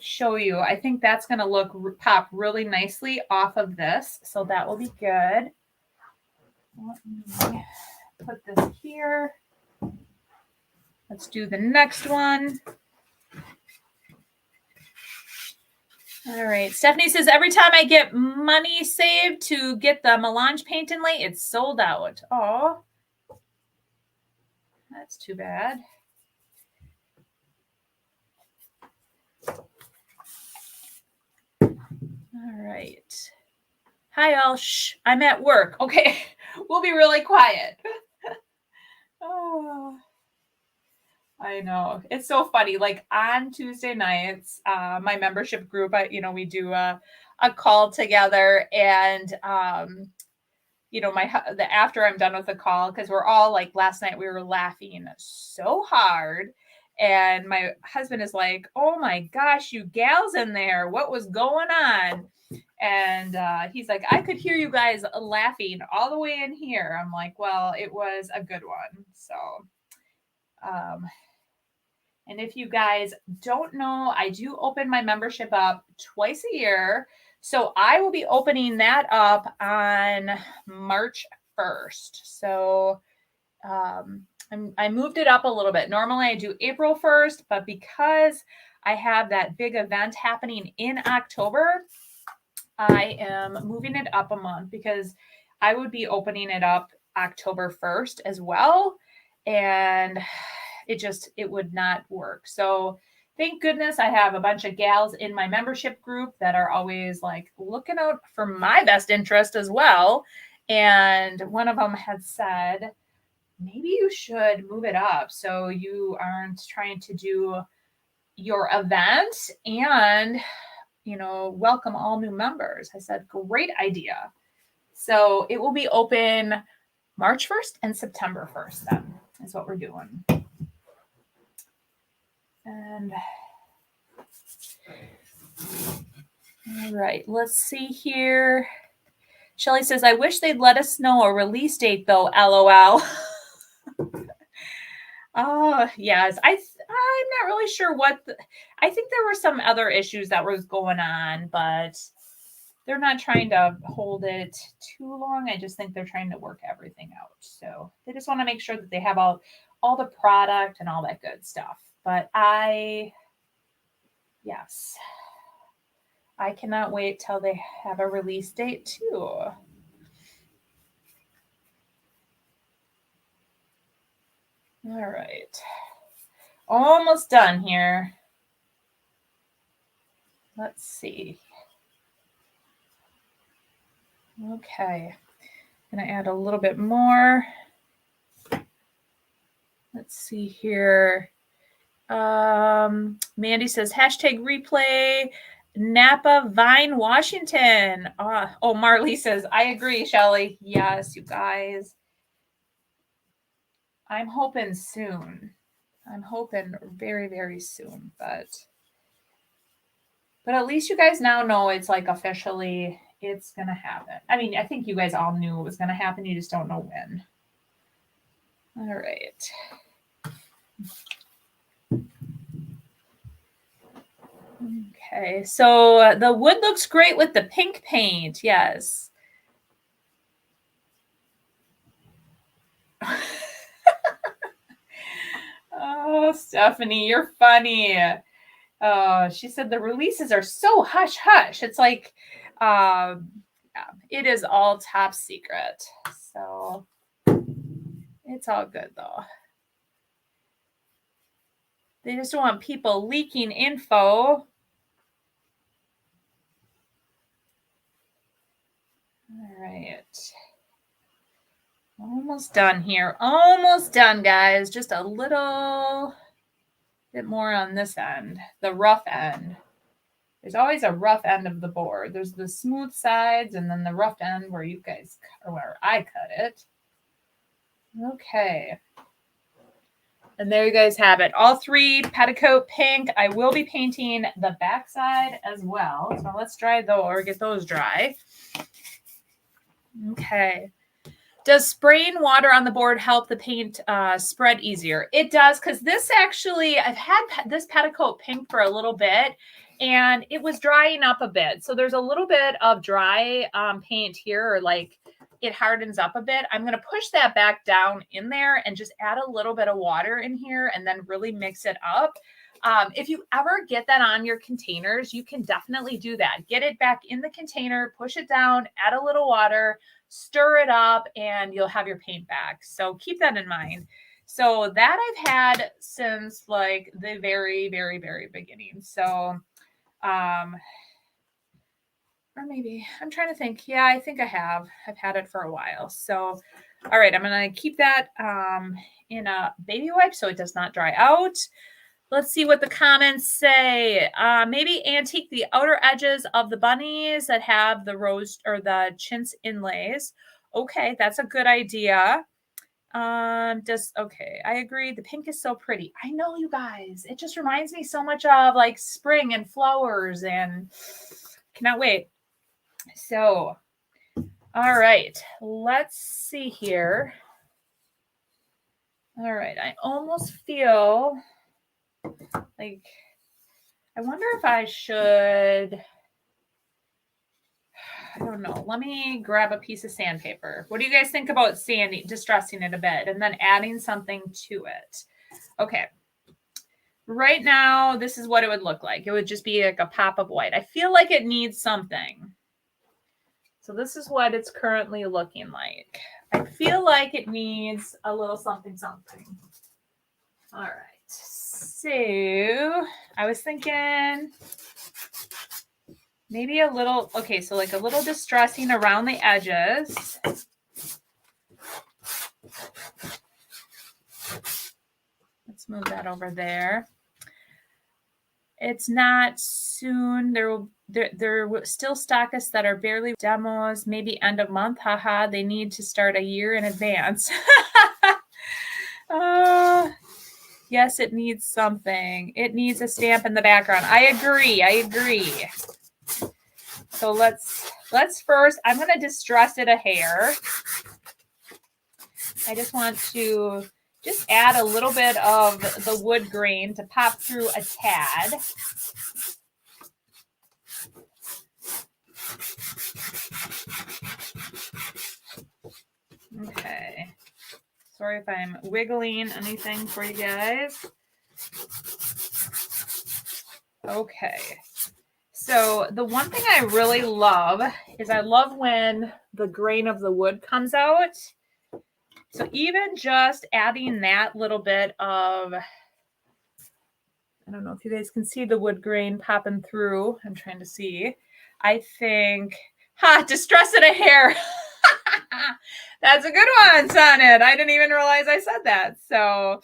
show you. I think that's going to pop really nicely off of this, so that will be good. Let me put this here. Let's do the next one. All right. Stephanie says, every time I get money saved to get the melange paint inlay, it's sold out. Oh, that's too bad. All right. Hi, all. Shh, I'm at work. Okay. We'll be really quiet. Oh, I know. It's so funny. Like on Tuesday nights, my membership group, we do a call together, and after I'm done with the call, because we're all like, last night we were laughing so hard, and my husband is like, oh my gosh, you gals in there, what was going on? And he's like, I could hear you guys laughing all the way in here. I'm like, well, it was a good one. So and if you guys don't know, I do open my membership up twice a year. So I will be opening that up on March 1st. So I moved it up a little bit. Normally I do April 1st, but because I have that big event happening in October, I am moving it up a month because I would be opening it up October 1st as well. And it would not work. So thank goodness I have a bunch of gals in my membership group that are always like looking out for my best interest as well. And one of them had said, maybe you should move it up so you aren't trying to do your event and, welcome all new members. I said, great idea. So it will be open March 1st and September 1st then is what we're doing. And all right, let's see here. Shelly says, I wish they'd let us know a release date though, LOL. Oh, yes. I'm not really sure I think there were some other issues that was going on, but they're not trying to hold it too long. I just think they're trying to work everything out. So they just want to make sure that they have all the product and all that good stuff. But yes, I cannot wait till they have a release date too. All right. Almost done here. Let's see. Okay. I'm going to add a little bit more. Let's see here. Mandy says, hashtag replay Napa Vine, Washington. Oh, Marley says, I agree, Shelly. Yes, you guys. I'm hoping soon. I'm hoping very, very soon, but at least you guys now know it's like officially it's gonna happen. I mean, I think you guys all knew it was gonna happen. You just don't know when. All right. Okay, so the wood looks great with the pink paint. Yes. Oh, Stephanie, you're funny. She said the releases are so hush hush. It's like, yeah, it is all top secret. So it's all good though. They just don't want people leaking info. All right. Almost done here. Almost done, guys. Just a little bit more on this end, the rough end. There's always a rough end of the board. There's the smooth sides and then the rough end where you guys, or where I cut it. Okay. And there you guys have it. All three petticoat pink. I will be painting the backside as well. So let's dry those or get those dry. Okay. Does spraying water on the board help the paint spread easier? It does, because this actually, I've had this petticoat pink for a little bit, and it was drying up a bit. So there's a little bit of dry paint here, or like it hardens up a bit. I'm going to push that back down in there and just add a little bit of water in here and then really mix it up. If you ever get that on your containers, you can definitely do that. Get it back in the container, push it down, add a little water, stir it up, and you'll have your paint back. So keep that in mind. So that I've had since like the very, very, very beginning. So, or maybe I'm trying to think. Yeah, I think I have. I've had it for a while. So, all right, I'm going to keep that in a baby wipe so it does not dry out. Let's see what the comments say. Maybe antique the outer edges of the bunnies that have the rose or the chintz inlays. Okay, that's a good idea. Okay, I agree. The pink is so pretty. I know, you guys. It just reminds me so much of like spring and flowers, and cannot wait. So, all right, let's see here. All right, I almost feel like, I wonder if I should, I don't know. Let me grab a piece of sandpaper. What do you guys think about sanding, distressing it a bit, and then adding something to it? Okay. Right now, this is what it would look like. It would just be like a pop of white. I feel like it needs something. So this is what it's currently looking like. I feel like it needs a little something, something. All right. So I was thinking maybe a little, okay, so like a little distressing around the edges. Let's move that over there. It's not soon. There are still stockists that are barely demos, maybe end of month. Haha, they need to start a year in advance. Yes, it needs something. It needs a stamp in the background. I agree. So let's first, I'm going to distress it a hair. I just want to just add a little bit of the wood grain to pop through a tad. Okay. Sorry if I'm wiggling anything for you guys. Okay. So the one thing I really love is I love when the grain of the wood comes out. So even just adding that little bit of, I don't know if you guys can see the wood grain popping through. I'm trying to see. I think, distress in a hair. That's a good one, Sonnet. I didn't even realize I said that. So,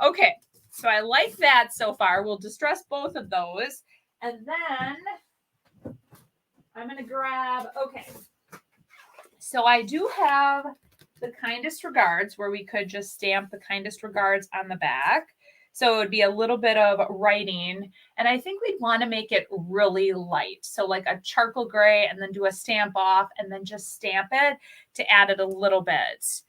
okay. So I like that so far. We'll distress both of those. And then I'm going to grab, okay. So I do have the kindest regards where we could just stamp the kindest regards on the back. So it would be a little bit of writing. And I think we'd want to make it really light. So like a charcoal gray and then do a stamp off and then just stamp it to add it a little bit.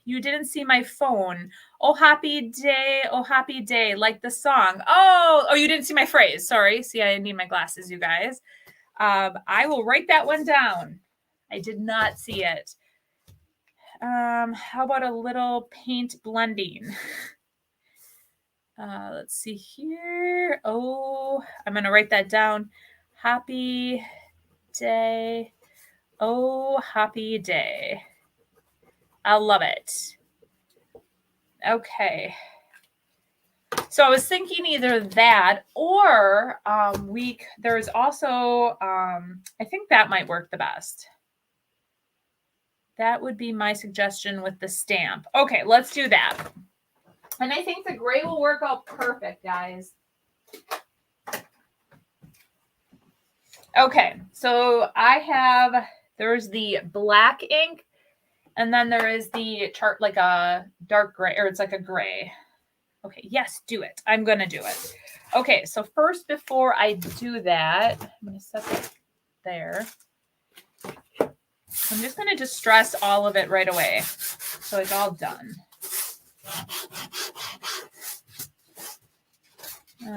You didn't see my phone. Oh, happy day, like the song. Oh, you didn't see my phrase. Sorry. See, I need my glasses, you guys. I will write that one down. I did not see it. How about a little paint blending? Let's see here. Oh, I'm going to write that down. Happy day. Oh, happy day. I love it. Okay. So I was thinking either that or there's also, I think that might work the best. That would be my suggestion with the stamp. Okay, let's do that. And I think the gray will work out perfect, guys. Okay, so there's the black ink, and then there is the chart like a dark gray, or it's like a gray. Okay, yes, do it. I'm going to do it. Okay, so first, before I do that, I'm going to set that there. I'm just going to distress all of it right away. So it's all done.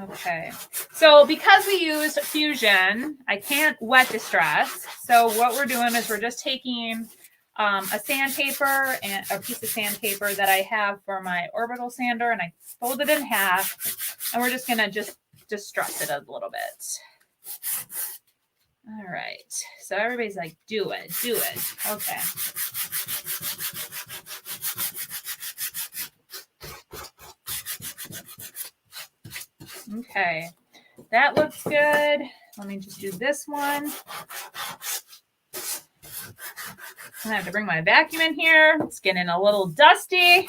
Okay. So because we used Fusion, I can't wet distress. So what we're doing is we're just taking a sandpaper and a piece of sandpaper that I have for my orbital sander, and I fold it in half, and we're just going to just distress it a little bit. All right. So everybody's like, do it. Okay. Okay. That looks good. Let me just do this one. I have to bring my vacuum in here. It's getting a little dusty.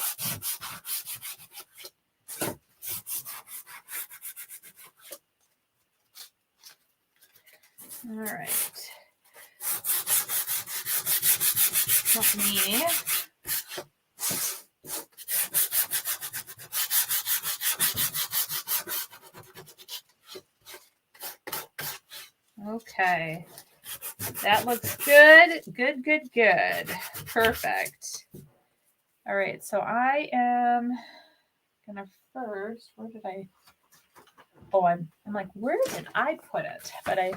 All right. Let me okay. That looks good. Good. Perfect. All right. So I am gonna first, I'm like, where did I put it? But I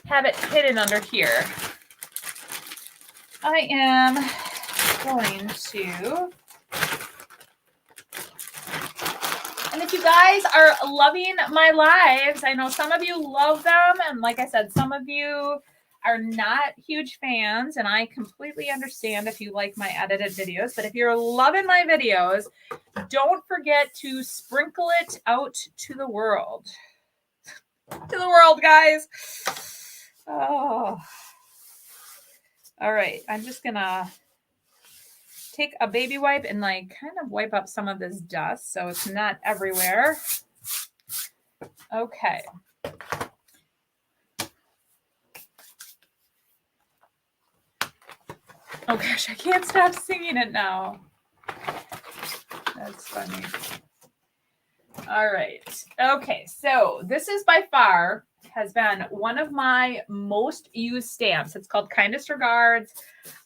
have it hidden under here. I am going to, and if you guys are loving my lives, I know some of you love them. And like I said, some of you are not huge fans, and I completely understand if you like my edited videos. But if you're loving my videos, don't forget to sprinkle it out to the world. To the world, guys. Oh. All right. I'm just going to take a baby wipe and like kind of wipe up some of this dust so it's not everywhere. Okay. Oh gosh, I can't stop singing it now. That's funny. All right. Okay, so this is by far has been one of my most used stamps. It's called Kindest Regards.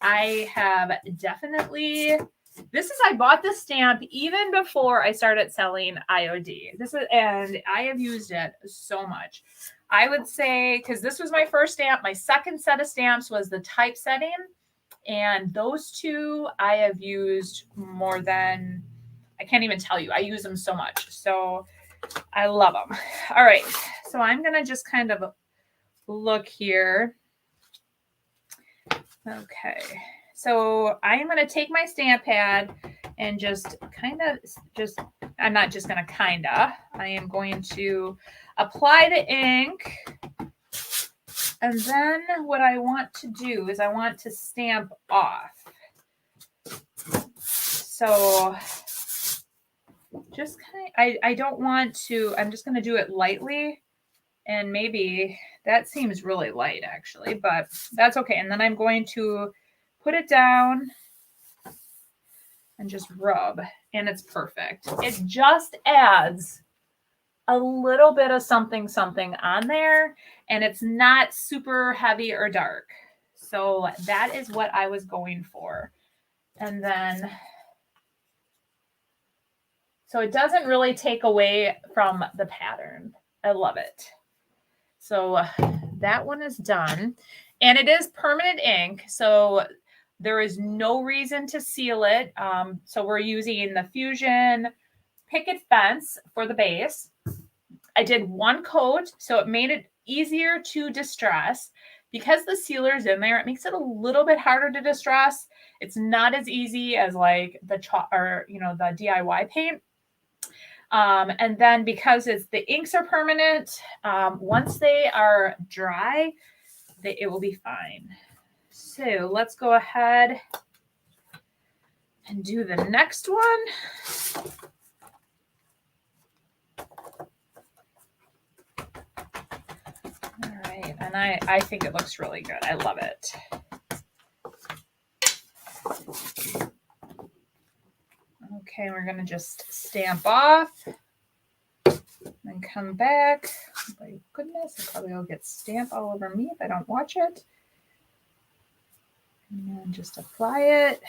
I have definitely, I bought this stamp even before I started selling IOD. And I have used it so much. I would say, because this was my first stamp, my second set of stamps was the typesetting. And those two I have used more than, I can't even tell you. I use them so much. So I love them. All right. So I'm going to just kind of look here. Okay. So I am going to take my stamp pad and I'm not just going to I am going to apply the ink. And then what I want to do is I want to stamp off. So just kind of, I don't want to, I'm just going to do it lightly. And maybe that seems really light actually, but that's okay. And then I'm going to put it down and just rub, and it's perfect. It just adds a little bit of something on there, and it's not super heavy or dark. So that is what I was going for. And then, so it doesn't really take away from the pattern. I love it. So that one is done, and it is permanent ink. So there is no reason to seal it. So we're using the Fusion Picket Fence for the base. I did one coat, so it made it easier to distress. Because the sealer's in there, it makes it a little bit harder to distress. It's not as easy as like the chalk or, you know, the DIY paint. And then because the inks are permanent, once they are dry, it will be fine. So let's go ahead and do the next one. All right, and I think it looks really good. I love it. Okay, we're gonna just stamp off and come back. Oh my goodness, I probably will get stamp all over me if I don't watch it. And then just apply it.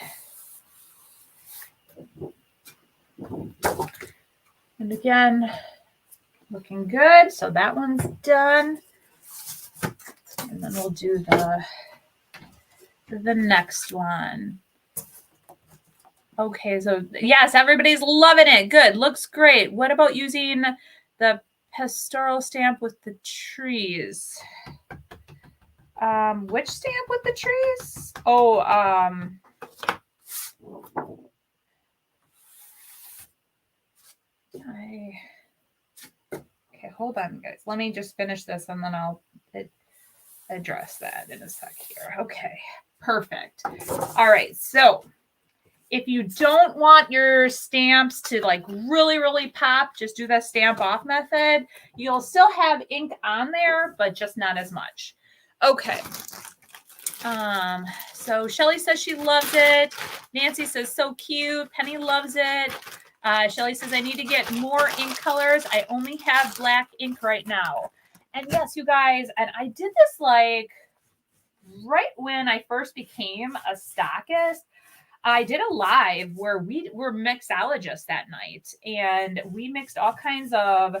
And again, looking good. So that one's done. And then we'll do the next one. Okay, so yes, everybody's loving it. Good, looks great. What about using the pastoral stamp with the trees? Which stamp with the trees? Oh, okay, hold on, guys. Let me just finish this and then I'll address that in a sec here. Okay, perfect. All right, so if you don't want your stamps to like really pop, just do the stamp off method. You'll still have ink on there, but just not as much. Okay. So Shelly says she loves it. Nancy says so cute. Penny loves it. Shelly says I need to get more ink colors. I only have black ink right now. And yes, you guys, and I did this like right when I first became a stockist. I did a live where we were mixologists that night, and we mixed all kinds of,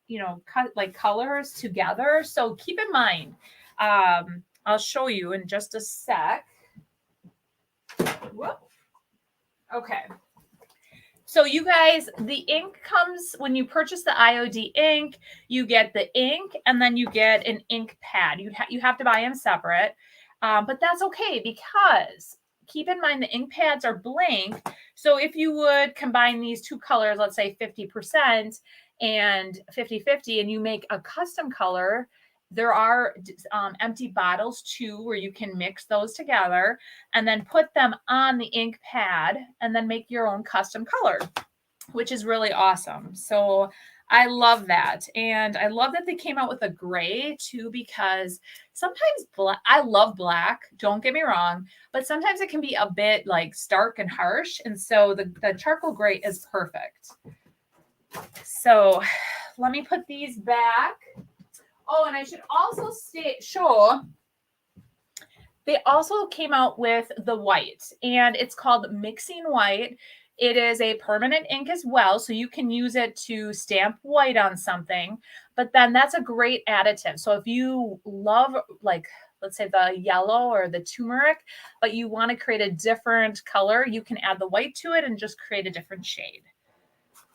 you know, like colors together. So keep in mind, I'll show you in just a sec. Whoop. Okay. So you guys, the ink comes when you purchase the IOD ink, you get the ink and then you get an ink pad. You have to buy them separate, but that's okay because keep in mind the ink pads are blank. So if you would combine these two colors, let's say 50% and 50-50, and you make a custom color, there are empty bottles too where you can mix those together and then put them on the ink pad and then make your own custom color, which is really awesome. So I love that. And I love that they came out with a gray too, because sometimes I love black, don't get me wrong, but sometimes it can be a bit like stark and harsh. And so the charcoal gray is perfect. So let me put these back. Oh, and I should also show they also came out with the white, and it's called Mixing White. It is a permanent ink as well, so you can use it to stamp white on something, but then that's a great additive. So if you love, like, let's say the yellow or the turmeric, but you want to create a different color, you can add the white to it and just create a different shade.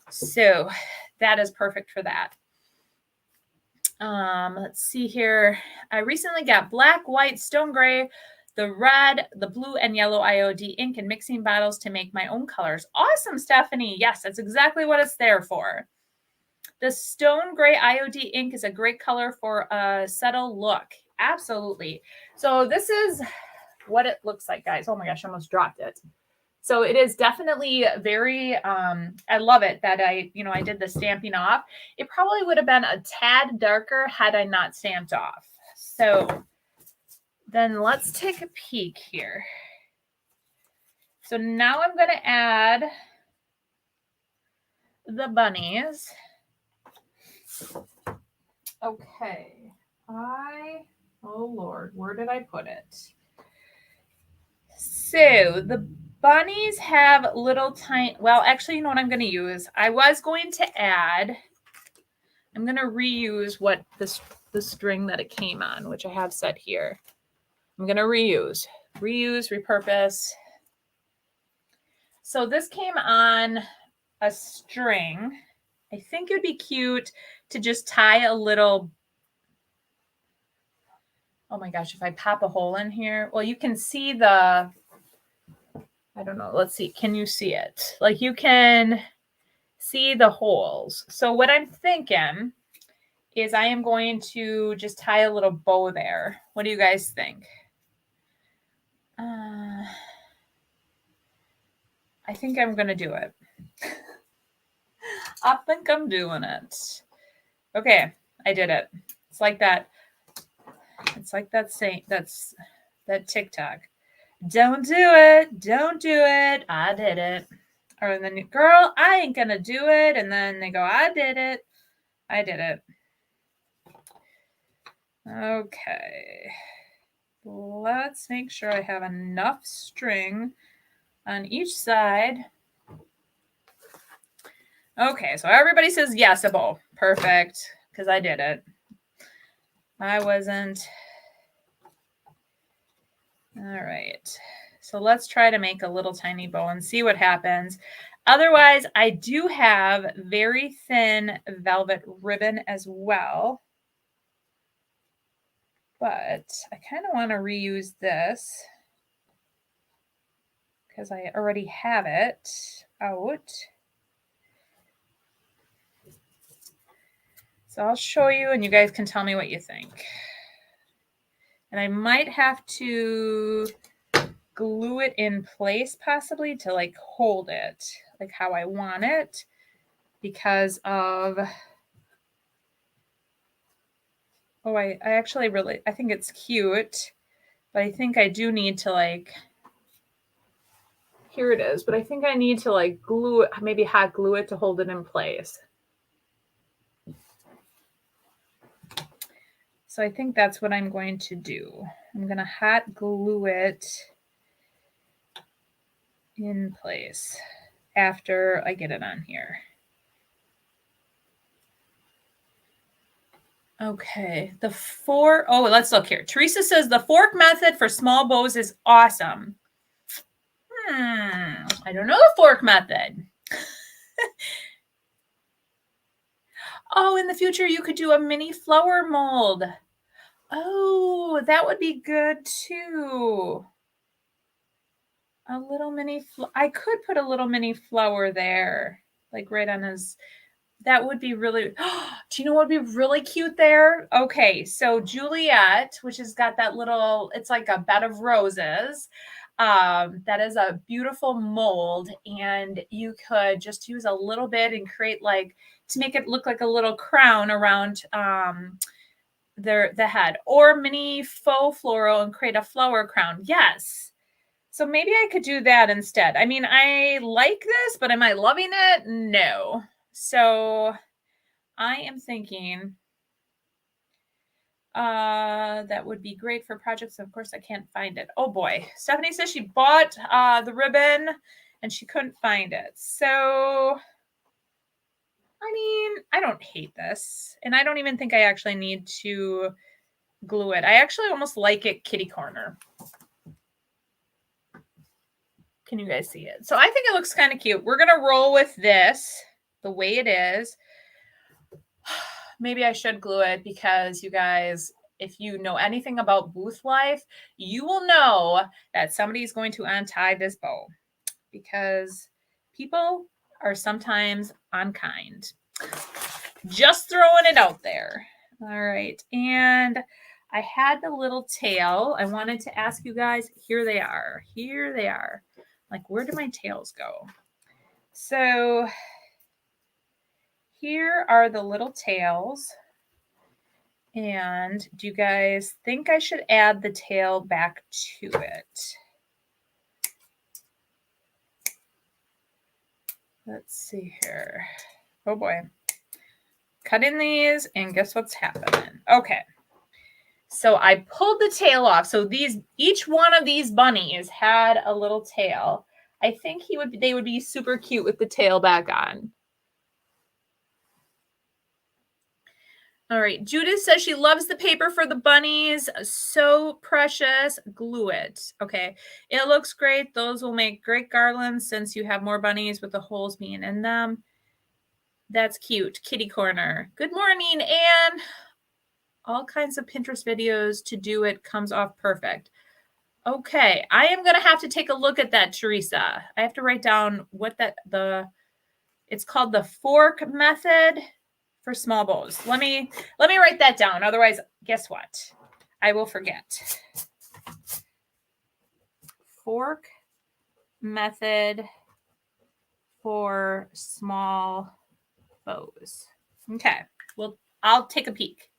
So that is perfect for that. Let's see here. I recently got black, white, stone gray, the red, the blue, and yellow IOD ink and mixing bottles to make my own colors. Awesome, Stephanie. Yes, that's exactly what it's there for. The stone gray IOD ink is a great color for a subtle look. Absolutely. So this is what it looks like, guys. Oh my gosh, I almost dropped it. So it is definitely very, I love it that I did the stamping off. It probably would have been a tad darker had I not stamped off. So then let's take a peek here. So now I'm going to add the bunnies. Okay. Oh Lord, where did I put it? So the bunnies have little tiny, well, actually, you know what I'm going to use? I was going to add, I'm going to reuse what the string that it came on, which I have set here. I'm going to reuse, repurpose. So this came on a string. I think it would be cute to just tie a little, oh my gosh, if I pop a hole in here, well, you can see the, I don't know, let's see, can you see it? Like you can see the holes. So what I'm thinking is I am going to just tie a little bow there. What do you guys think? I think I'm going to do it. I think I'm doing it. Okay, I did it. It's like that. It's like that saying, that TikTok. Don't do it. Don't do it. I did it. Or then, girl, I ain't going to do it. And then they go, I did it. I did it. Okay. Let's make sure I have enough string on each side. Okay, so everybody says yes, a bow. Perfect, because I did it. I wasn't. All right. So let's try to make a little tiny bow and see what happens. Otherwise, I do have very thin velvet ribbon as well. But I kind of want to reuse this because I already have it out. So I'll show you and you guys can tell me what you think. And I might have to glue it in place possibly to like hold it like how I want it because of, oh, I actually really, I think it's cute, but I think I do need to like, here it is, but I think I need to like glue it, maybe hot glue it to hold it in place. So I think that's what I'm going to do. I'm going to hot glue it in place after I get it on here. Okay, oh, let's look here. Teresa says the fork method for small bows is awesome. I don't know the fork method. Oh, in the future, you could do a mini flower mold. Oh, that would be good too. A little mini, I could put a little mini flower there, like right on his, that would be really, do you know what would be really cute there? Okay, so Juliet, which has got that little, it's like a bed of roses. That is a beautiful mold, and you could just use a little bit and create like, to make it look like a little crown around the head, or mini faux floral and create a flower crown. Yes. So maybe I could do that instead. I mean, I like this, but am I loving it? No. So I am thinking that would be great for projects. Of course, I can't find it. Oh boy. Stephanie says she bought the ribbon and she couldn't find it. So, I mean, I don't hate this. And I don't even think I actually need to glue it. I actually almost like it kitty corner. Can you guys see it? So I think it looks kind of cute. We're going to roll with this the way it is. Maybe I should glue it because you guys, if you know anything about booth life, you will know that somebody's going to untie this bow because people are sometimes unkind. Just throwing it out there. All right. And I had the little tail. I wanted to ask you guys, here they are. Here they are. Like, where do my tails go? So here are the little tails. And do you guys think I should add the tail back to it? Let's see here. Oh boy. Cutting these, and guess what's happening? Okay. So I pulled the tail off. So each one of these bunnies had a little tail. I think they would be super cute with the tail back on. All right. Judith says she loves the paper for the bunnies. So precious. Glue it. Okay. It looks great. Those will make great garlands since you have more bunnies with the holes being in them. That's cute. Kitty corner. Good morning, Anne. All kinds of Pinterest videos to do it. Comes off perfect. Okay. I am going to have to take a look at that, Teresa. I have to write down what it's called the fork method for small bows. Let me write that down. Otherwise, guess what? I will forget. Fork method for small bows. Okay. Well, I'll take a peek.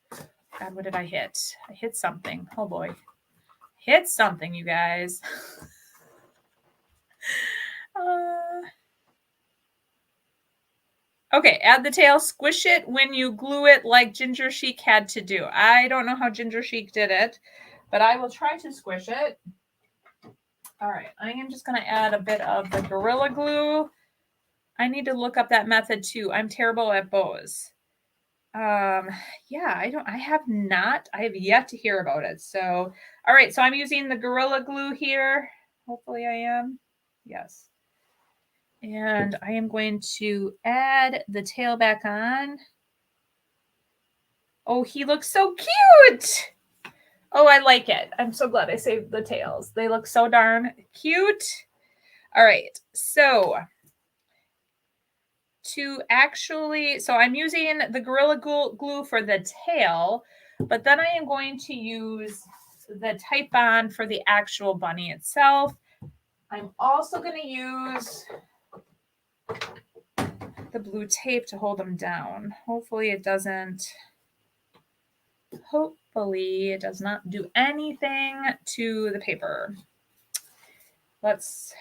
God, what did I hit? I hit something. Oh boy. Hit something, you guys. Okay, add the tail, squish it when you glue it like Ginger Chic had to do. I don't know how Ginger Chic did it, but I will try to squish it. All right, I am just going to add a bit of the Gorilla Glue. I need to look up that method too. I'm terrible at bows. Yeah, I have yet to hear about it. So, all right, so I'm using the Gorilla Glue here. Hopefully I am. Yes. And I am going to add the tail back on. Oh, he looks so cute. Oh, I like it. I'm so glad I saved the tails. They look so darn cute. All right. So I'm using the Gorilla Glue for the tail, but then I am going to use the Type Bond for the actual bunny itself. I'm also going to use the blue tape to hold them down. Hopefully it does not do anything to the paper. Let's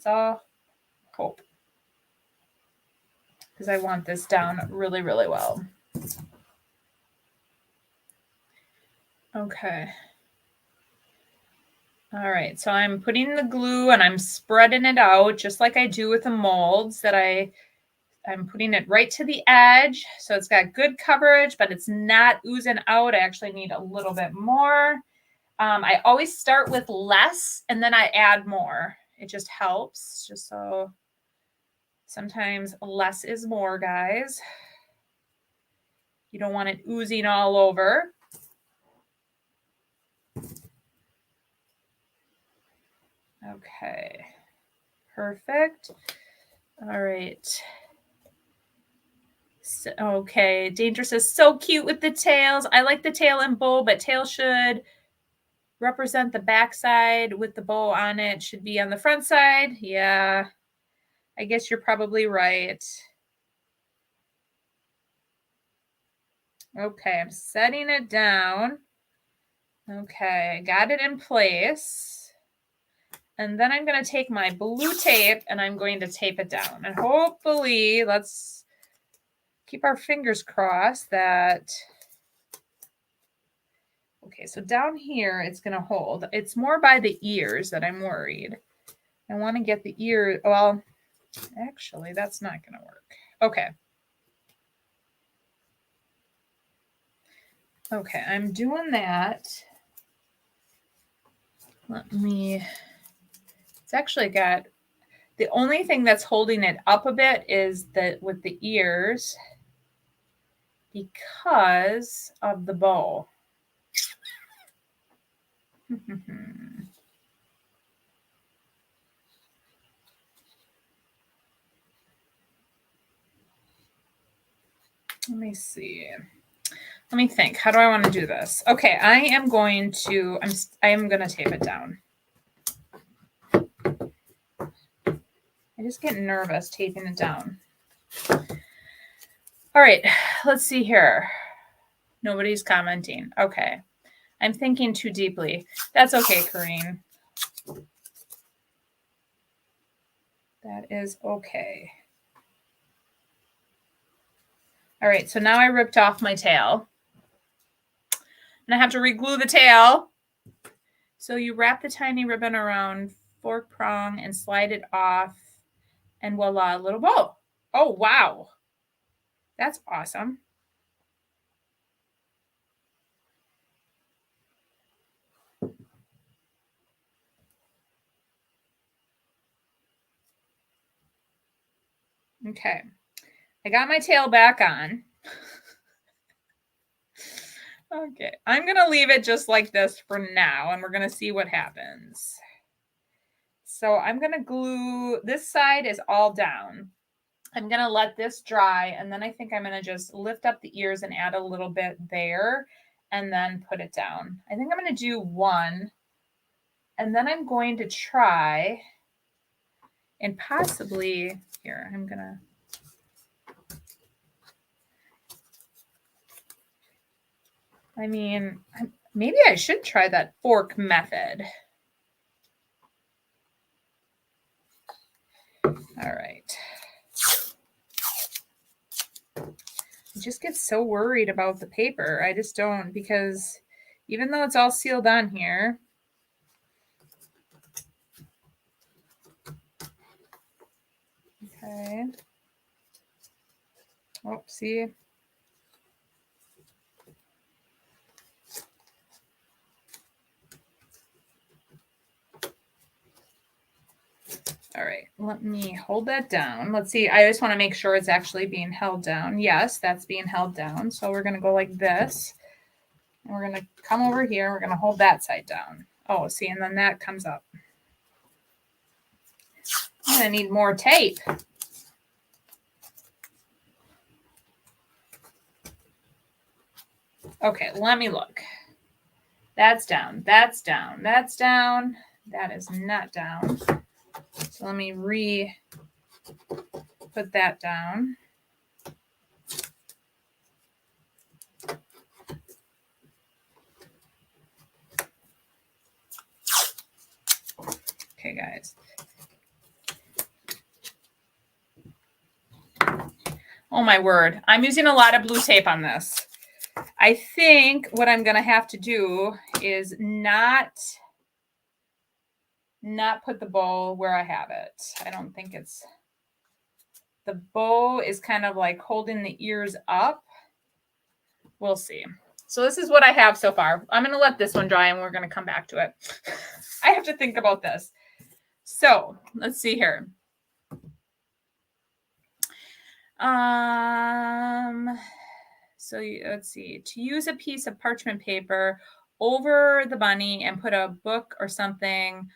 all hope, because I want this down really, really well. Okay. All right, so I'm putting the glue and I'm spreading it out just like I do with the molds that I'm putting it right to the edge. So it's got good coverage, but it's not oozing out. I actually need a little bit more. I always start with less and then I add more. It just helps, just so sometimes less is more, guys. You don't want it oozing all over. Okay, perfect. All right. So, okay, Dangerous is so cute with the tails. I like the tail and bow, but tail should represent the back side with the bow on it. Should be on the front side. Yeah, I guess you're probably right. Okay, I'm setting it down. Okay, I got it in place. And then I'm going to take my blue tape and I'm going to tape it down. And hopefully, let's keep our fingers crossed that... Okay, so down here, it's going to hold. It's more by the ears that I'm worried. I want to get the ear... Well, actually, that's not going to work. Okay. Okay, I'm doing that. It's actually got... The only thing that's holding it up a bit is with the ears because of the bow. Let me see. Let me think. How do I want to do this? Okay, I am going to tape it down. I just get nervous taping it down. All right, let's see here. Nobody's commenting. Okay. I'm thinking too deeply. That's okay, Corrine. That is okay. All right, so now I ripped off my tail. And I have to reglue the tail. So you wrap the tiny ribbon around fork prong and slide it off. And voila, a little bow. Oh, wow. That's awesome. Okay. I got my tail back on. Okay. I'm going to leave it just like this for now, and we're going to see what happens. So I'm going to glue, this side is all down. I'm going to let this dry, and then I think I'm going to just lift up the ears and add a little bit there, and then put it down. I think I'm going to do one, and then I'm going to try, and possibly, here, I'm going to, I mean, maybe I should try that fork method. All right. I just get so worried about the paper. I just don't, because even though it's all sealed on here, okay. Oh, see? All right, let me hold that down. Let's see. I just want to make sure it's actually being held down. Yes, that's being held down. So we're going to go like this. And we're going to come over here. We're going to hold that side down. Oh, see, and then that comes up. I'm going to need more tape. Okay, let me look. That's down. That's down. That's down. That is not down. So let me put that down. Okay, guys. Oh my word. I'm using a lot of blue tape on this. I think what I'm going to have to do is not put the bow where I have it. I don't think it's, the bow is kind of like holding the ears up. We'll see. So this is what I have so far. I'm going to let this one dry and we're going to come back to it. I have to think about this. So let's see here. So let's see. To use a piece of parchment paper over the bunny and put a book or something.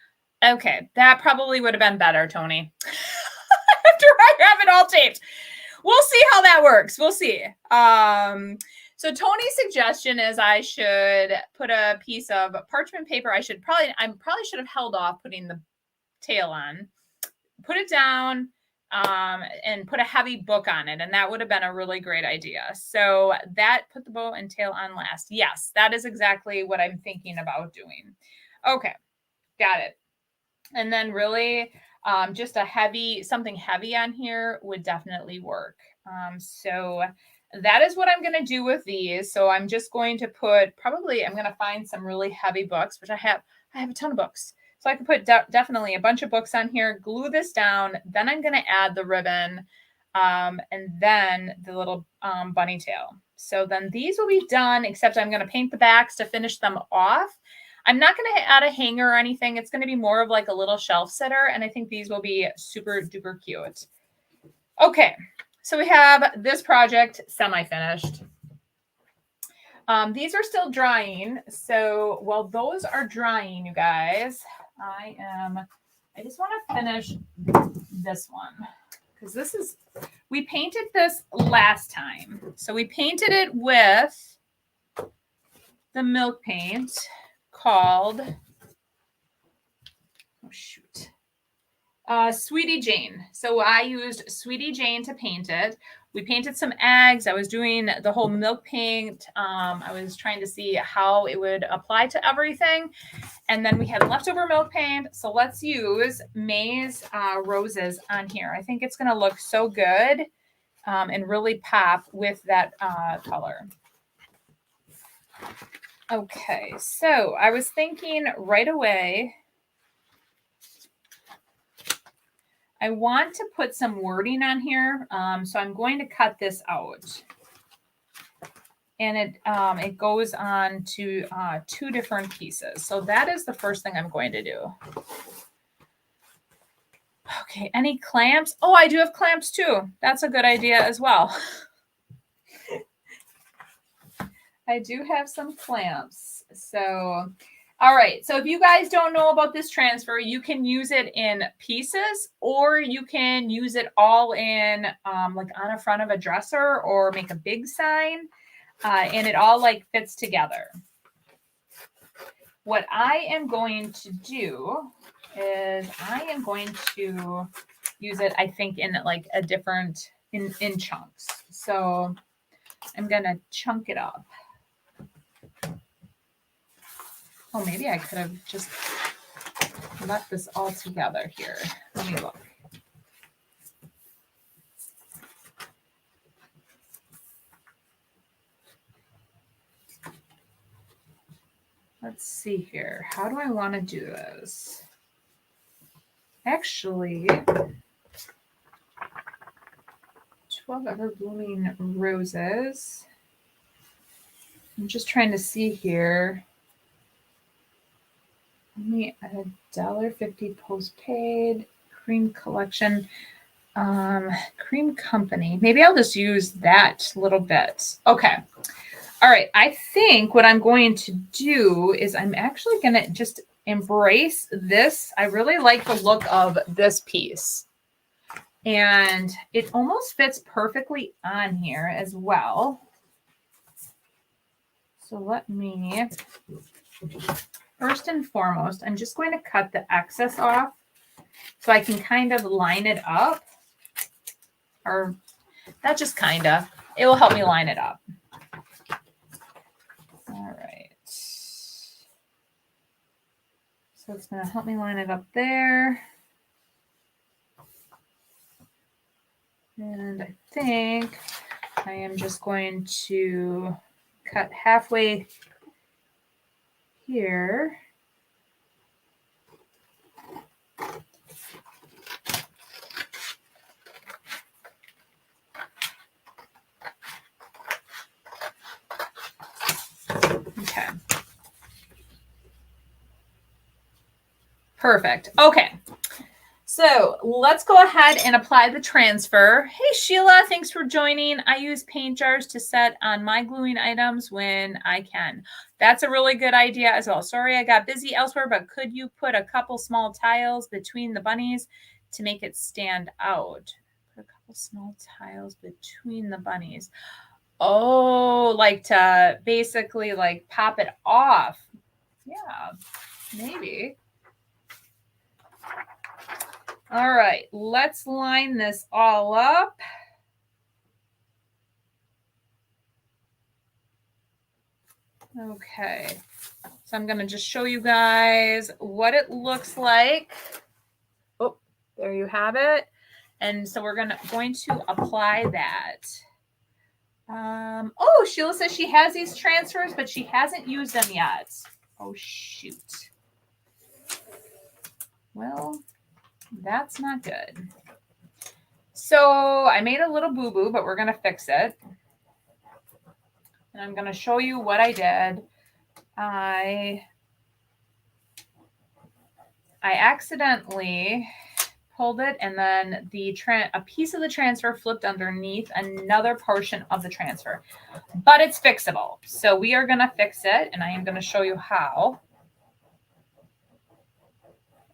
Okay, that probably would have been better, Tony. After I have it all taped. We'll see how that works. We'll see. So Tony's suggestion is I should put a piece of parchment paper. I probably should have held off putting the tail on. Put it down and put a heavy book on it. And that would have been a really great idea. So that put the bow and tail on last. Yes, that is exactly what I'm thinking about doing. Okay, got it. And then really just something heavy on here would definitely work. So that is what I'm going to do with these. So I'm just going to put, I'm going to find some really heavy books, which I have a ton of books. So I can put definitely a bunch of books on here, glue this down. Then I'm going to add the ribbon and then the little bunny tail. So then these will be done, except I'm going to paint the backs to finish them off. I'm not going to add a hanger or anything. It's going to be more of like a little shelf sitter. And I think these will be super duper cute. Okay. So we have this project semi-finished. These are still drying. So while those are drying, you guys, I just want to finish this one because we painted this last time. So we painted it with the milk paint called, Sweetie Jane. So I used Sweetie Jane to paint it. We painted some eggs. I was doing the whole milk paint. I was trying to see how it would apply to everything. And then we had leftover milk paint. So let's use May's roses on here. I think it's going to look so good and really pop with that color. Okay, so I was thinking right away, I want to put some wording on here. So I'm going to cut this out. And it goes on to 2 different pieces. So that is the first thing I'm going to do. Okay, any clamps? Oh, I do have clamps too. That's a good idea as well. I do have some clamps. So, all right. So if you guys don't know about this transfer, you can use it in pieces, or you can use it all in like on a front of a dresser, or make a big sign. And it all like fits together. What I am going to do is I am going to use it, I think, in like a different, in chunks. So I'm going to chunk it up. Oh, maybe I could have just left this all together here. Let me look. Let's see here. How do I want to do this? Actually, 12 ever blooming roses. I'm just trying to see here. Only $1.50 postpaid. Cream collection. Cream company. Maybe I'll just use that little bit. Okay. All right. I think what I'm going to do is I'm actually going to just embrace this. I really like the look of this piece. And it almost fits perfectly on here as well. So let me, first and foremost, I'm just going to cut the excess off so I can kind of line it up. Or not just kind of. It will help me line it up. All right. So it's going to help me line it up there. And I think I am just going to cut halfway here. Okay. Perfect. Okay. So let's go ahead and apply the transfer. Hey, Sheila, thanks for joining. I use paint jars to set on my gluing items when I can. That's a really good idea as well. Sorry, I got busy elsewhere, but could you put a couple small tiles between the bunnies to make it stand out? Put a couple small tiles between the bunnies. Oh, like to basically like pop it off. Yeah, maybe. All right, let's line this all up. Okay, so I'm going to just show you guys what it looks like. Oh, there you have it. And so we're going to apply that. Oh, Sheila says she has these transfers, but she hasn't used them yet. Oh, shoot. Well, that's not good. So I made a little boo-boo, but we're going to fix it. And I'm going to show you what I did. I accidentally pulled it, and then a piece of the transfer flipped underneath another portion of the transfer. But it's fixable. So we are going to fix it, and I am going to show you how.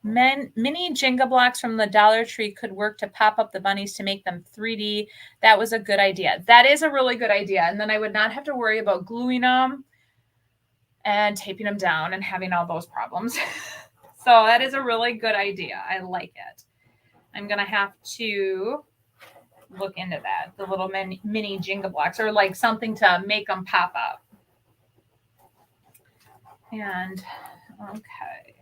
Mini Jenga blocks from the Dollar Tree could work to pop up the bunnies to make them 3D. That was a good idea. That is a really good idea. And then I would not have to worry about gluing them and taping them down and having all those problems. So that is a really good idea. I like it. I'm going to have to look into that. The little mini Jenga blocks, or like something to make them pop up. And okay.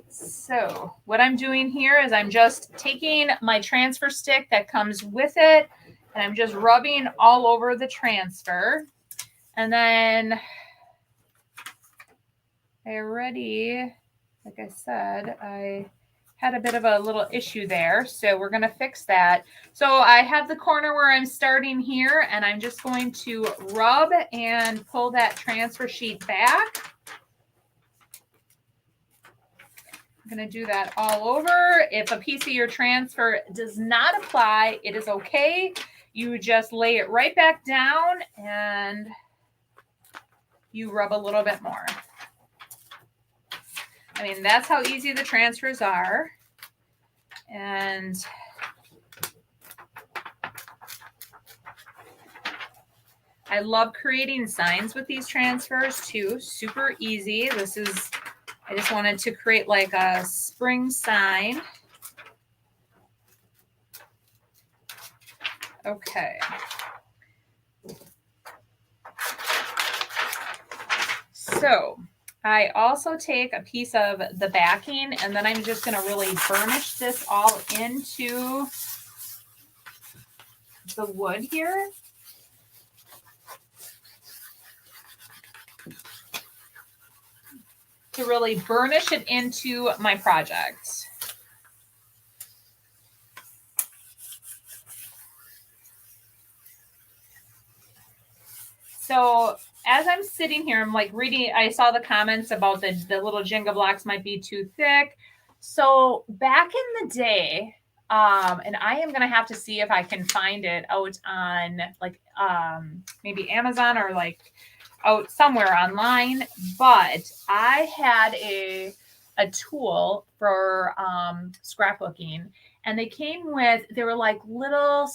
So what I'm doing here is I'm just taking my transfer stick that comes with it, and I'm just rubbing all over the transfer. And then I already, like I said, I had a bit of a little issue there. So we're going to fix that. So I have the corner where I'm starting here, and I'm just going to rub and pull that transfer sheet back. I'm going to do that all over. If a piece of your transfer does not apply, it is okay. You just lay it right back down and you rub a little bit more. I mean, that's how easy the transfers are. And I love creating signs with these transfers too. Super easy. I just wanted to create like a spring sign. Okay. So I also take a piece of the backing, and then I'm just going to really burnish this all into the wood here. To really burnish it into my project. So as I'm sitting here, I'm like reading, I saw the comments about the little Jenga blocks might be too thick. So back in the day, and I am going to have to see if I can find it out on like maybe Amazon or like out somewhere online, but I had a tool for scrapbooking, and they were like little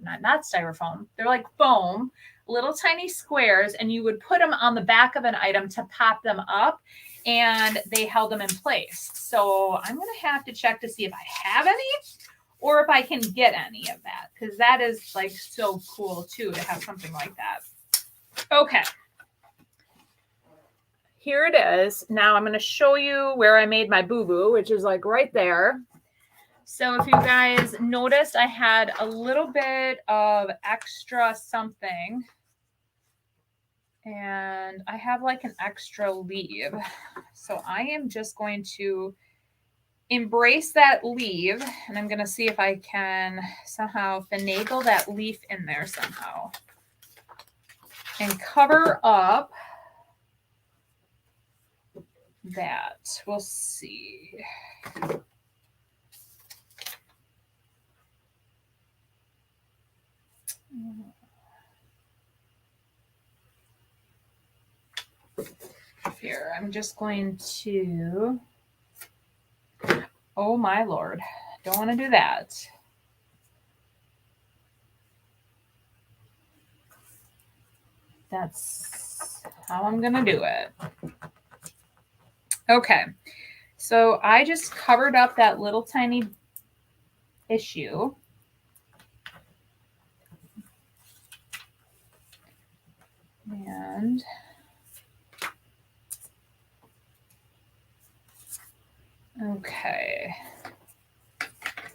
not styrofoam, they're like foam, little tiny squares, and you would put them on the back of an item to pop them up, and they held them in place. So I'm going to have to check to see if I have any or if I can get any of that, because that is like so cool too to have something like that. Okay. Here it is. Now I'm going to show you where I made my boo-boo, which is like right there. So if you guys noticed, I had a little bit of extra something. And I have like an extra leaf. So I am just going to embrace that leaf, and I'm going to see if I can somehow finagle that leaf in there somehow. And cover up that. We'll see. Here, I'm just going to, oh my Lord, don't want to do that. That's how I'm going to do it. Okay, so I just covered up that little tiny issue. And okay,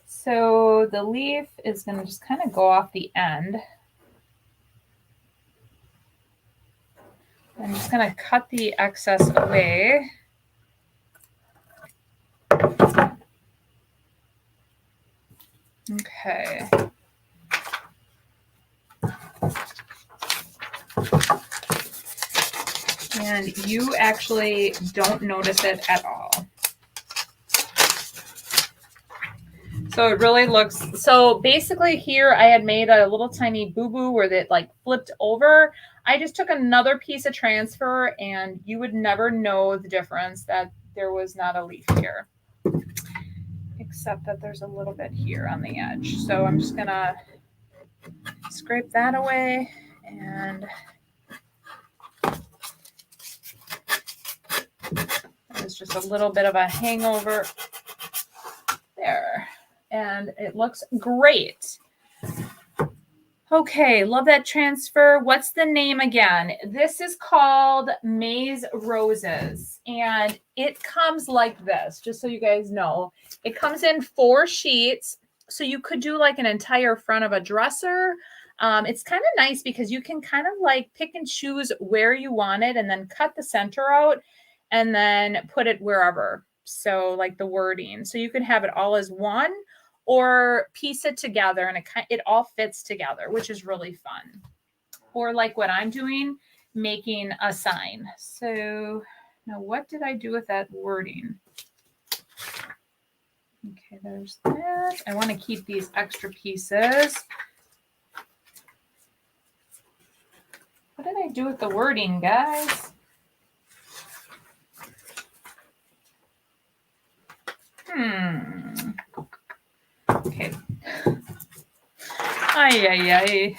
so the leaf is going to just kind of go off the end. I'm just going to cut the excess away. Okay. And you actually don't notice it at all. So it really looks, so basically here I had made a little tiny boo-boo where it like flipped over. I just took another piece of transfer, and you would never know the difference that there was not a leaf here. Except that there's a little bit here on the edge. So I'm just gonna scrape that away, and there's just a little bit of a hangover and it looks great. Okay, love that transfer. What's the name again? This is called Maze Roses, and it comes like this, just so you guys know. It comes in 4 sheets, so you could do like an entire front of a dresser. It's kind of nice because you can kind of like pick and choose where you want it and then cut the center out and then put it wherever. So like the wording. So you can have it all as one, or piece it together and it all fits together, which is really fun. Or like what I'm doing, making a sign. So now what did I do with that wording? Okay, there's that. I want to keep these extra pieces. What did I do with the wording, guys? Okay. Ay.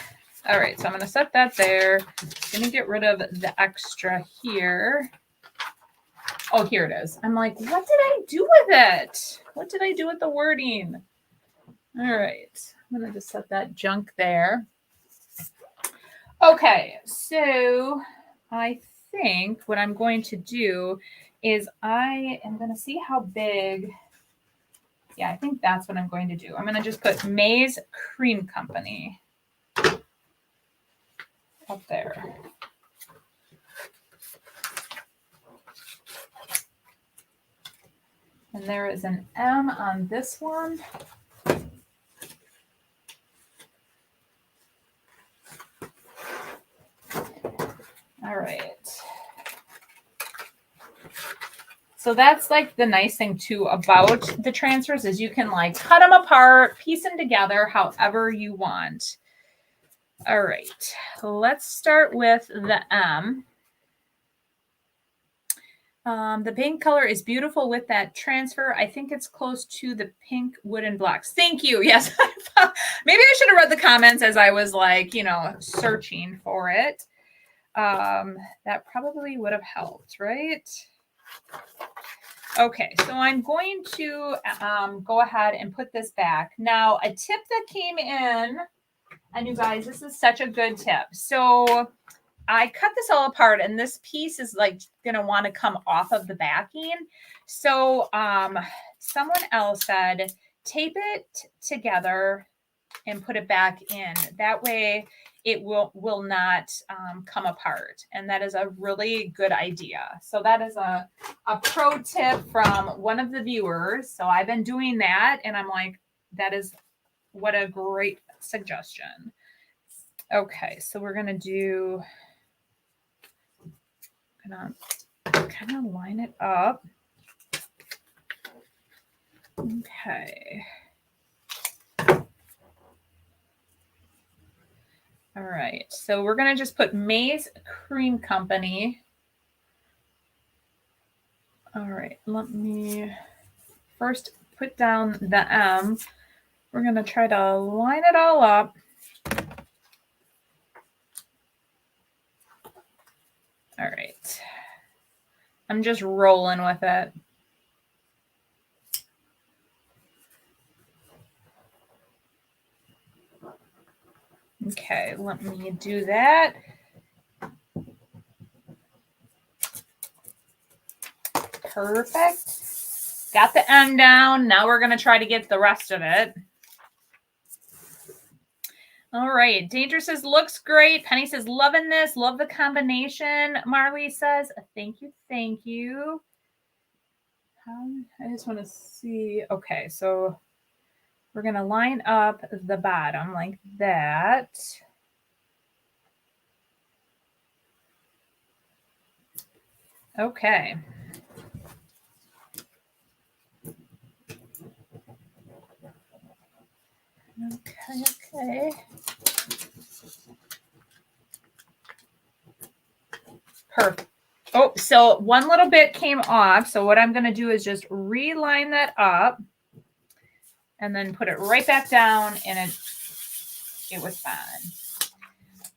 All right, so I'm going to set that there. I'm going to get rid of the extra here. Oh, here it is. I'm like, what did I do with it? What did I do with the wording? All right, I'm going to just set that junk there. Okay, so I think what I'm going to do is I am going to see how big. Yeah, I think that's what I'm going to do. I'm going to just put Maze Cream Company up there. And there is an M on this one. All right. So that's like the nice thing too about the transfers is you can like cut them apart, piece them together however you want. All right, let's start with the M. The pink color is beautiful with that transfer. I think it's close to the pink wooden blocks. Thank you. Yes. Maybe I should have read the comments as I was like, searching for it. That probably would have helped, right? Okay, so I'm going to go ahead and put this back. Now, a tip that came in, and you guys, this is such a good tip. So I cut this all apart, and this piece is like going to want to come off of the backing. So someone else said, tape it together and put it back in. That way it will not come apart. And that is a really good idea. So that is a pro tip from one of the viewers. So I've been doing that, and I'm like, that is what a great suggestion. Okay, so we're going to do, kind of line it up. Okay. All right, so we're going to just put Maze Cream Company. All right, let me first put down the M. We're going to try to line it all up. All right. I'm just rolling with it. Okay, let me do that. Perfect. Got the M down. Now we're going to try to get the rest of it. All right. Danger says, looks great. Penny says, loving this. Love the combination. Marley says, thank you. Thank you. I just want to see. Okay, so we're going to line up the bottom like that. Okay. Okay. Perfect. Oh, so one little bit came off. So what I'm going to do is just reline that up and then put it right back down, and it was fine.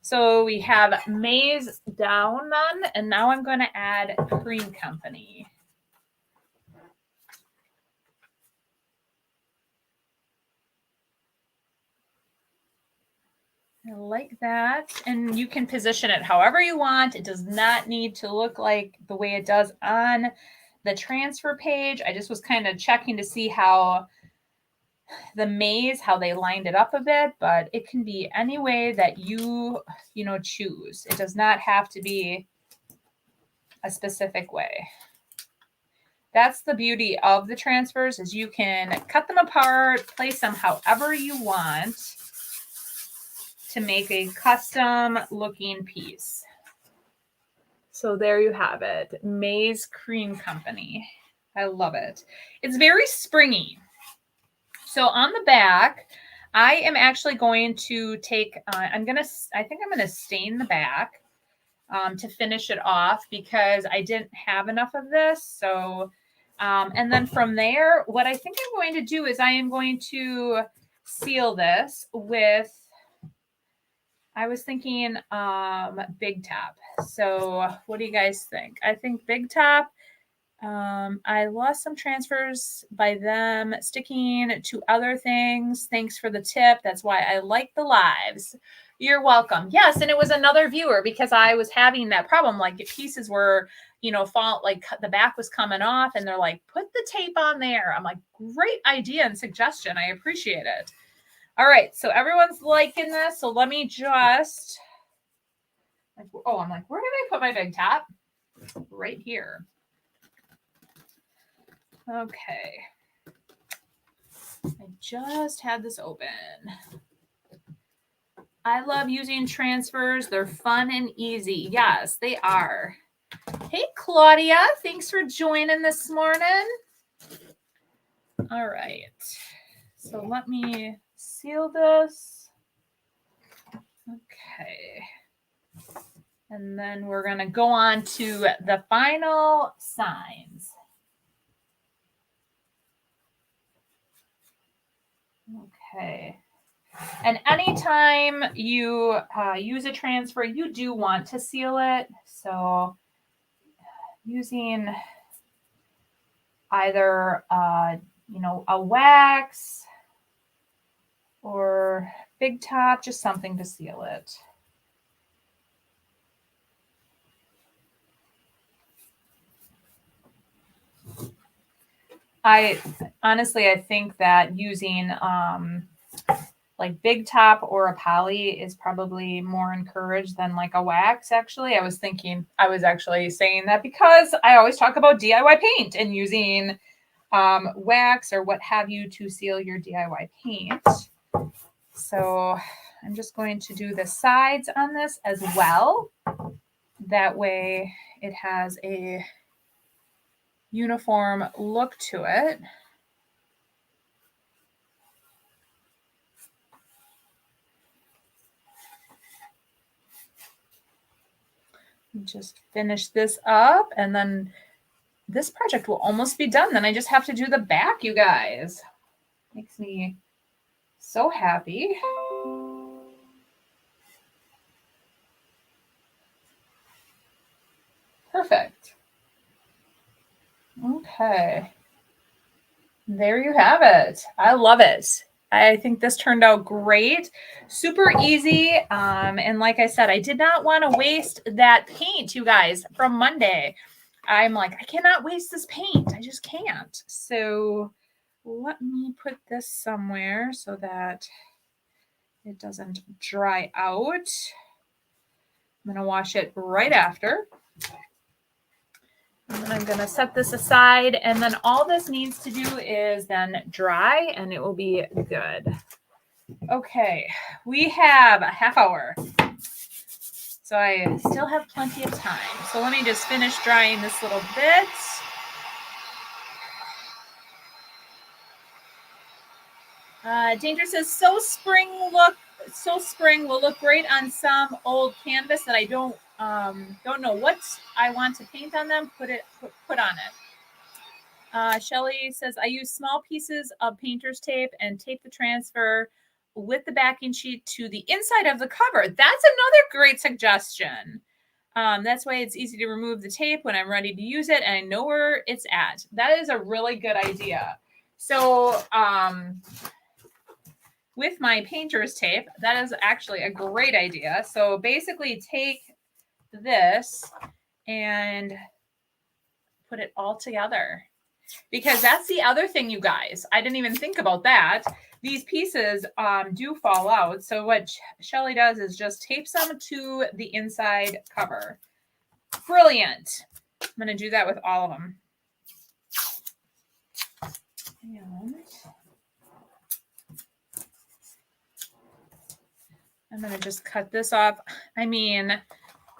So we have Maze down then, and now I'm going to add Cream Company. I like that. And you can position it however you want. It does not need to look like the way it does on the transfer page. I just was kind of checking to see how the maze, how they lined it up a bit, but it can be any way that you choose. It does not have to be a specific way. That's the beauty of the transfers, is you can cut them apart, place them however you want to make a custom looking piece. So there you have it, Maze Cream Company. I love it. It's very springy. So on the back, I am actually going to take, I think I'm going to stain the back to finish it off because I didn't have enough of this. So, and then from there, what I think I'm going to do is I am going to seal this with, I was thinking Big Top. So what do you guys think? I think Big Top. I lost some transfers by them sticking to other things. Thanks for the tip. That's why I like the lives. You're welcome. Yes, and it was another viewer because I was having that problem. Like pieces were, like the back was coming off, and they're like, put the tape on there. I'm like, great idea and suggestion. I appreciate it. All right, so everyone's liking this. So let me just, I'm like, where did I put my Big Top? Right here. Okay. I just had this open. I love using transfers. They're fun and easy. Yes, they are. Hey, Claudia. Thanks for joining this morning. All right. So let me seal this. Okay. And then we're going to go on to the final signs. Okay. And anytime you use a transfer, you do want to seal it. So using either, a wax or Big Top, just something to seal it. I think that using like Big Top or a poly is probably more encouraged than like a wax. Actually, I was actually saying that because I always talk about DIY paint and using wax or what have you to seal your DIY paint. So I'm just going to do the sides on this as well. That way it has a uniform look to it. Just finish this up, and then this project will almost be done. Then I just have to do the back, you guys. Makes me so happy. Perfect. Okay. There you have it. I love it. I think this turned out great. Super easy. And like I said, I did not want to waste that paint, you guys, from Monday. I'm like, I cannot waste this paint. I just can't. So let me put this somewhere so that it doesn't dry out. I'm going to wash it right after. And then I'm going to set this aside, and then all this needs to do is then dry, and it will be good. Okay, we have a half hour. So I still have plenty of time. So let me just finish drying this little bit. Danger says, so spring will look great on some old canvas that I don't know what I want to paint on them. Put on it. Shelly says, I use small pieces of painter's tape and tape the transfer with the backing sheet to the inside of the cover. That's another great suggestion. That's why it's easy to remove the tape when I'm ready to use it and I know where it's at. That is a really good idea. So with my painter's tape. That is actually a great idea. So basically take this and put it all together. Because that's the other thing, you guys. I didn't even think about that. These pieces do fall out. So what Shelly does is just tapes them to the inside cover. Brilliant. I'm going to do that with all of them. And I'm going to just cut this off. I mean,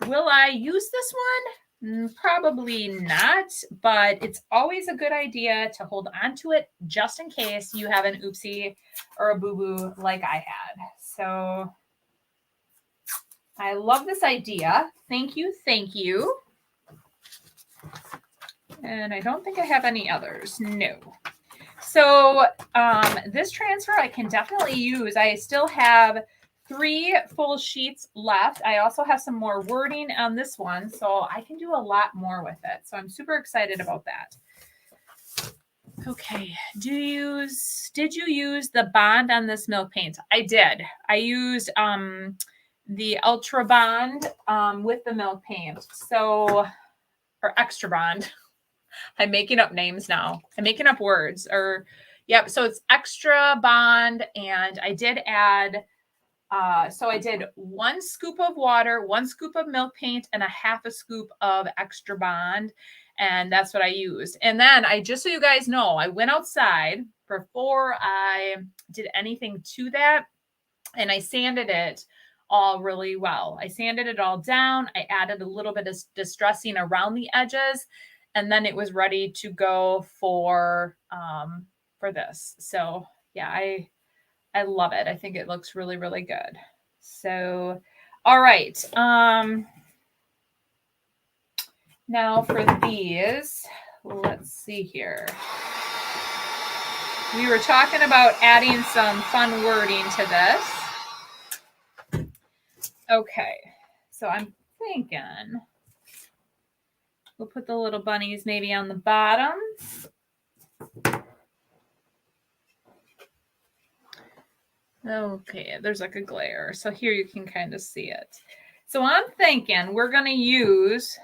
will I use this one? Probably not, but it's always a good idea to hold on to it just in case you have an oopsie or a boo-boo like I had. So I love this idea. Thank you. Thank you. And I don't think I have any others. No. So this transfer I can definitely use. I still have 3 full sheets left. I also have some more wording on this one, so I can do a lot more with it. So I'm super excited about that. Okay, did you use the bond on this milk paint? I did. I used the Ultra Bond with the milk paint. So, or Extra Bond. I'm making up names now. I'm making up words. Or, yep. So it's Extra Bond, and I did add. So I did 1 scoop of water, 1 scoop of milk paint, and a half a scoop of Extra Bond. And that's what I used. And then just so you guys know, I went outside before I did anything to that, and I sanded it all really well. I sanded it all down. I added a little bit of distressing around the edges, and then it was ready to go for this. So yeah, I love it. I think it looks really, really good. So, all right. Now for these, let's see here. We were talking about adding some fun wording to this. Okay. So I'm thinking we'll put the little bunnies maybe on the bottom. Okay, there's like a glare. So here you can kind of see it. So I'm thinking we're going to use,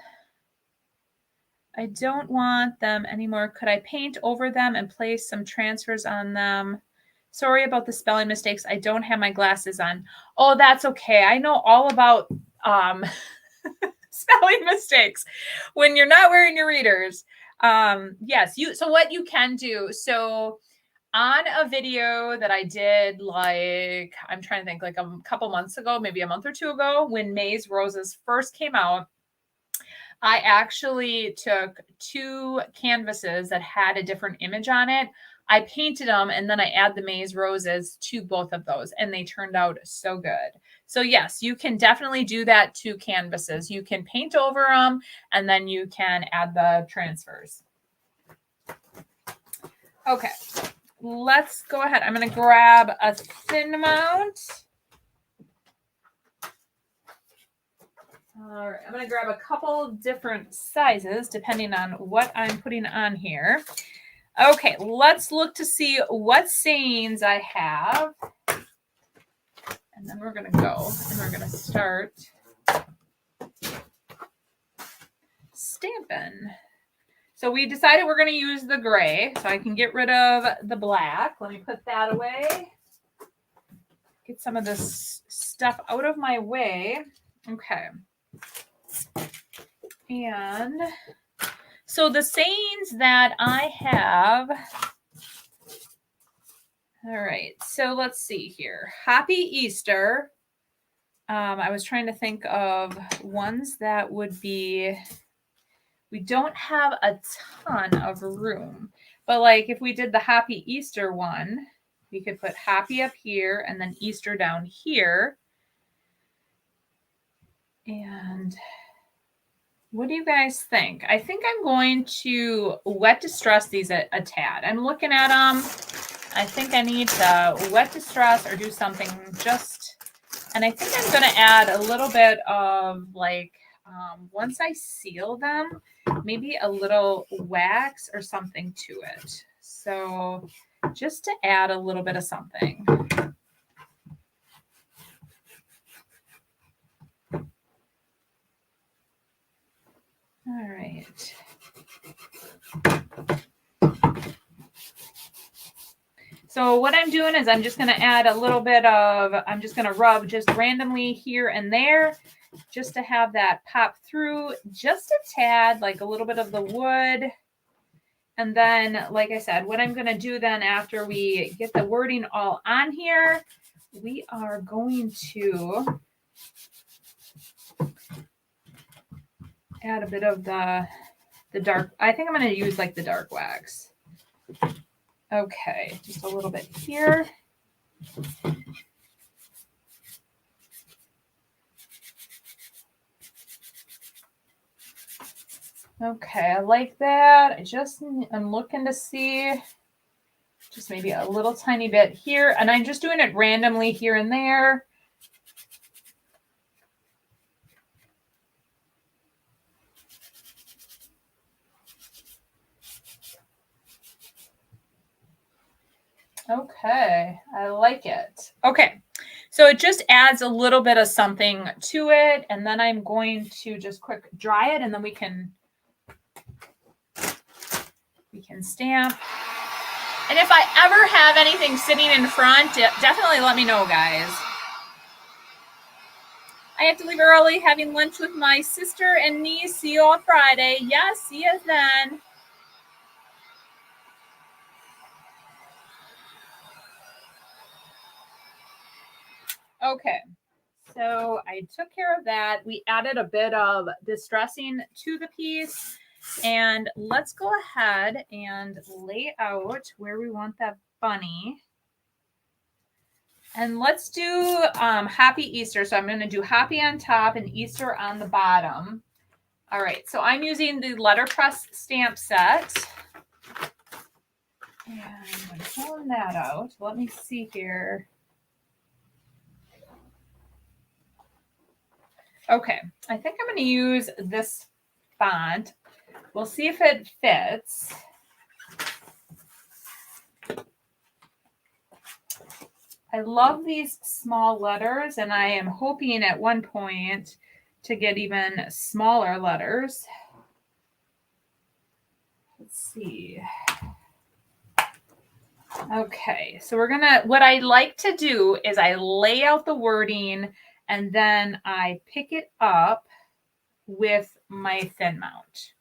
I don't want them anymore. Could I paint over them and place some transfers on them? Sorry about the spelling mistakes. I don't have my glasses on. Oh, that's okay. I know all about spelling mistakes when you're not wearing your readers. Yes, so what you can do, so on a video that I did, like, I'm trying to think, like a couple months ago, maybe a month or 2 ago, when May's Roses first came out, I actually took 2 canvases that had a different image on it. I painted them, and then I add the May's Roses to both of those, and they turned out so good. So yes, you can definitely do that to canvases. You can paint over them, and then you can add the transfers. Okay. Let's go ahead. I'm going to grab a thin amount. All right. I'm going to grab a couple different sizes depending on what I'm putting on here. Okay. Let's look to see what sayings I have. And then we're going to go and we're going to start stamping. So we decided we're going to use the gray, so I can get rid of the black. Let me put that away. Get some of this stuff out of my way. Okay. And so the sayings that I have. All right. So let's see here. Happy Easter. I was trying to think of ones that would be. We don't have a ton of room, but like if we did the Happy Easter one, we could put happy up here and then Easter down here. And what do you guys think? I think I'm going to wet distress these a tad. I'm looking at them. I think I need to wet distress or do something just, and I think I'm going to add a little bit of like, once I seal them, maybe a little wax or something to it. So just to add a little bit of something. All right. So what I'm doing is I'm just going to add a little bit of, I'm just going to rub just randomly here and there just to have that pop through just a tad, like a little bit of the wood. And then, like I said, what I'm going to do then after we get the wording all on here, we are going to add a bit of the dark. I think I'm going to use like the dark wax. Okay, just a little bit here. Okay, I like that. I'm looking to see just maybe a little tiny bit here. And I'm just doing it randomly here and there. Okay, I like it. Okay, so it just adds a little bit of something to it. And then I'm going to just quick dry it and then we can stamp. And if I ever have anything sitting in front, definitely let me know, guys. I have to leave early, having lunch with my sister and niece. See you on Friday. Yes, see you then. Okay, so I took care of that. We added a bit of distressing to the piece. And let's go ahead and lay out where we want that bunny. And let's do Happy Easter. So I'm going to do Happy on top and Easter on the bottom. All right, so I'm using the letterpress stamp set. And I'm pulling that out. Let me see here. Okay, I think I'm going to use this font. We'll see if it fits. I love these small letters, and I am hoping at one point to get even smaller letters. Let's see. Okay, so what I like to do is I lay out the wording and then I pick it up with my thin mount.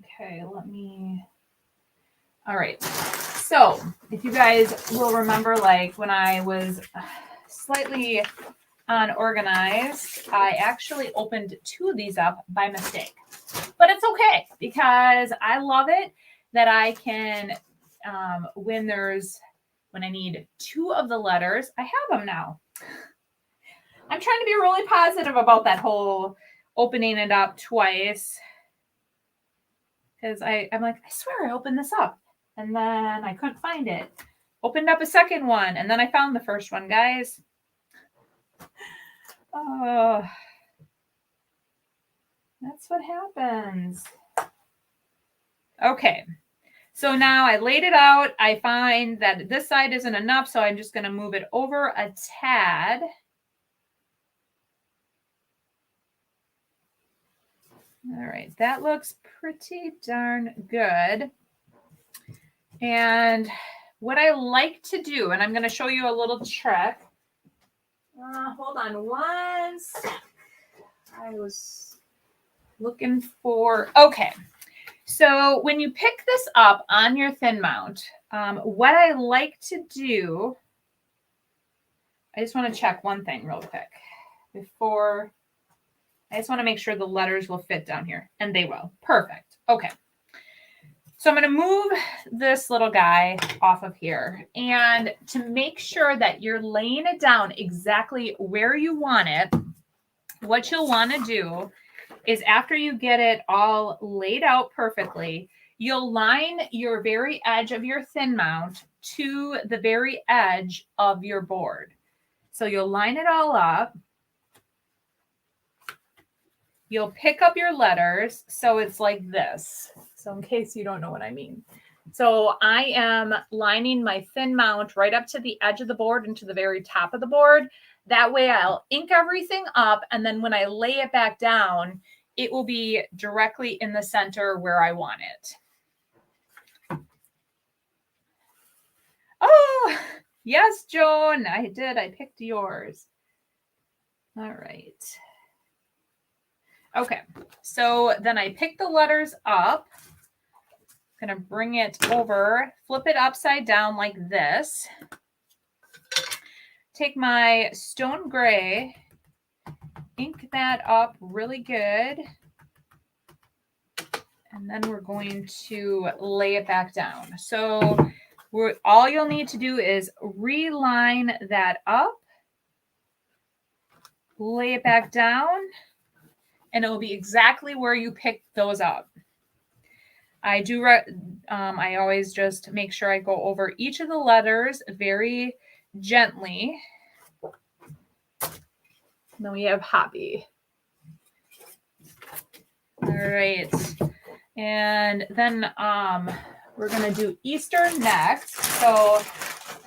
Okay, all right. So if you guys will remember, like when I was slightly unorganized, I actually opened 2 of these up by mistake. But it's okay because I love it that I can, when I need 2 of the letters, I have them now. I'm trying to be really positive about that whole opening it up twice. Because I'm like, I swear I opened this up. And then I couldn't find it. Opened up a second one. And then I found the first one, guys. Oh, that's what happens. Okay. So now I laid it out. I find that this side isn't enough. So I'm just going to move it over a tad. All right. That looks pretty darn good. And what I like to do, and I'm going to show you a little trick. Hold on one sec. I was looking for, okay. So when you pick this up on your thin mount, what I like to do, I just want to check one thing real quick before. I just want to make sure the letters will fit down here, and they will. Perfect. Okay. So I'm going to move this little guy off of here. And to make sure that you're laying it down exactly where you want it, what you'll want to do is after you get it all laid out perfectly, you'll line your very edge of your thin mount to the very edge of your board. So you'll line it all up. You'll pick up your letters. So it's like this. So in case you don't know what I mean. So I am lining my thin mount right up to the edge of the board and to the very top of the board. That way I'll ink everything up. And then when I lay it back down, it will be directly in the center where I want it. Oh, yes, Joan, I did. I picked yours. All right. Okay, so then I pick the letters up. I'm going to bring it over, flip it upside down like this. Take my stone gray, ink that up really good. And then we're going to lay it back down. So all you'll need to do is reline that up, lay it back down, and it will be exactly where you picked those up. I always just make sure I go over each of the letters very gently. And then we have Happy. All right. And then we're going to do Easter next. So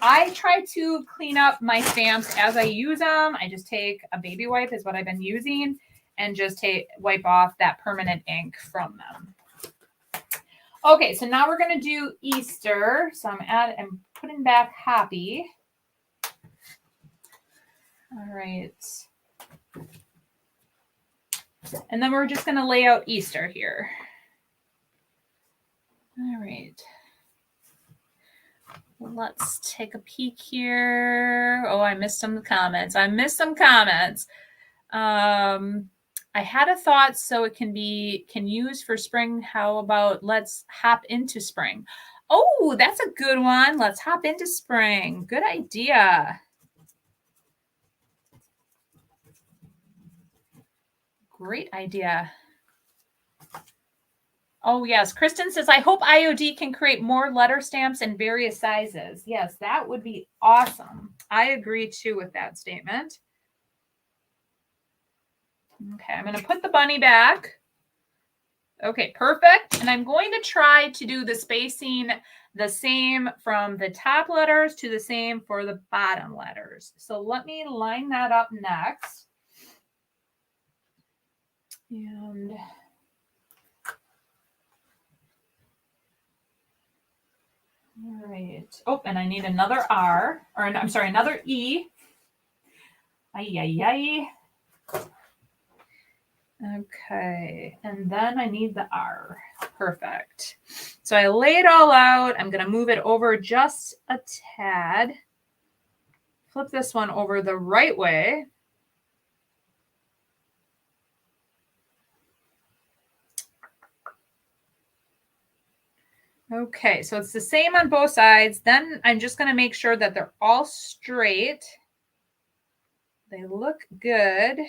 I try to clean up my stamps as I use them. I just take a baby wipe is what I've been using and just wipe off that permanent ink from them. Okay, so now we're going to do Easter. So I'm putting back Happy. All right. And then we're just going to lay out Easter here. All right. Let's take a peek here. Oh, I missed some comments. I had a thought so it can use for spring. How about let's hop into spring? Oh, that's a good one. Let's hop into spring. Good idea. Great idea. Oh, yes. Kristen says, I hope IOD can create more letter stamps in various sizes. Yes, that would be awesome. I agree, too, with that statement. Okay, I'm going to put the bunny back. Okay, perfect. And I'm going to try to do the spacing the same from the top letters to the same for the bottom letters. So let me line that up next. And all right. Oh, and I need another R, or I'm sorry, another E. Ay. Okay, and then I need the R. Perfect. So I lay it all out. I'm going to move it over just a tad. Flip this one over the right way. Okay, so it's the same on both sides. Then I'm just going to make sure that they're all straight. They look good.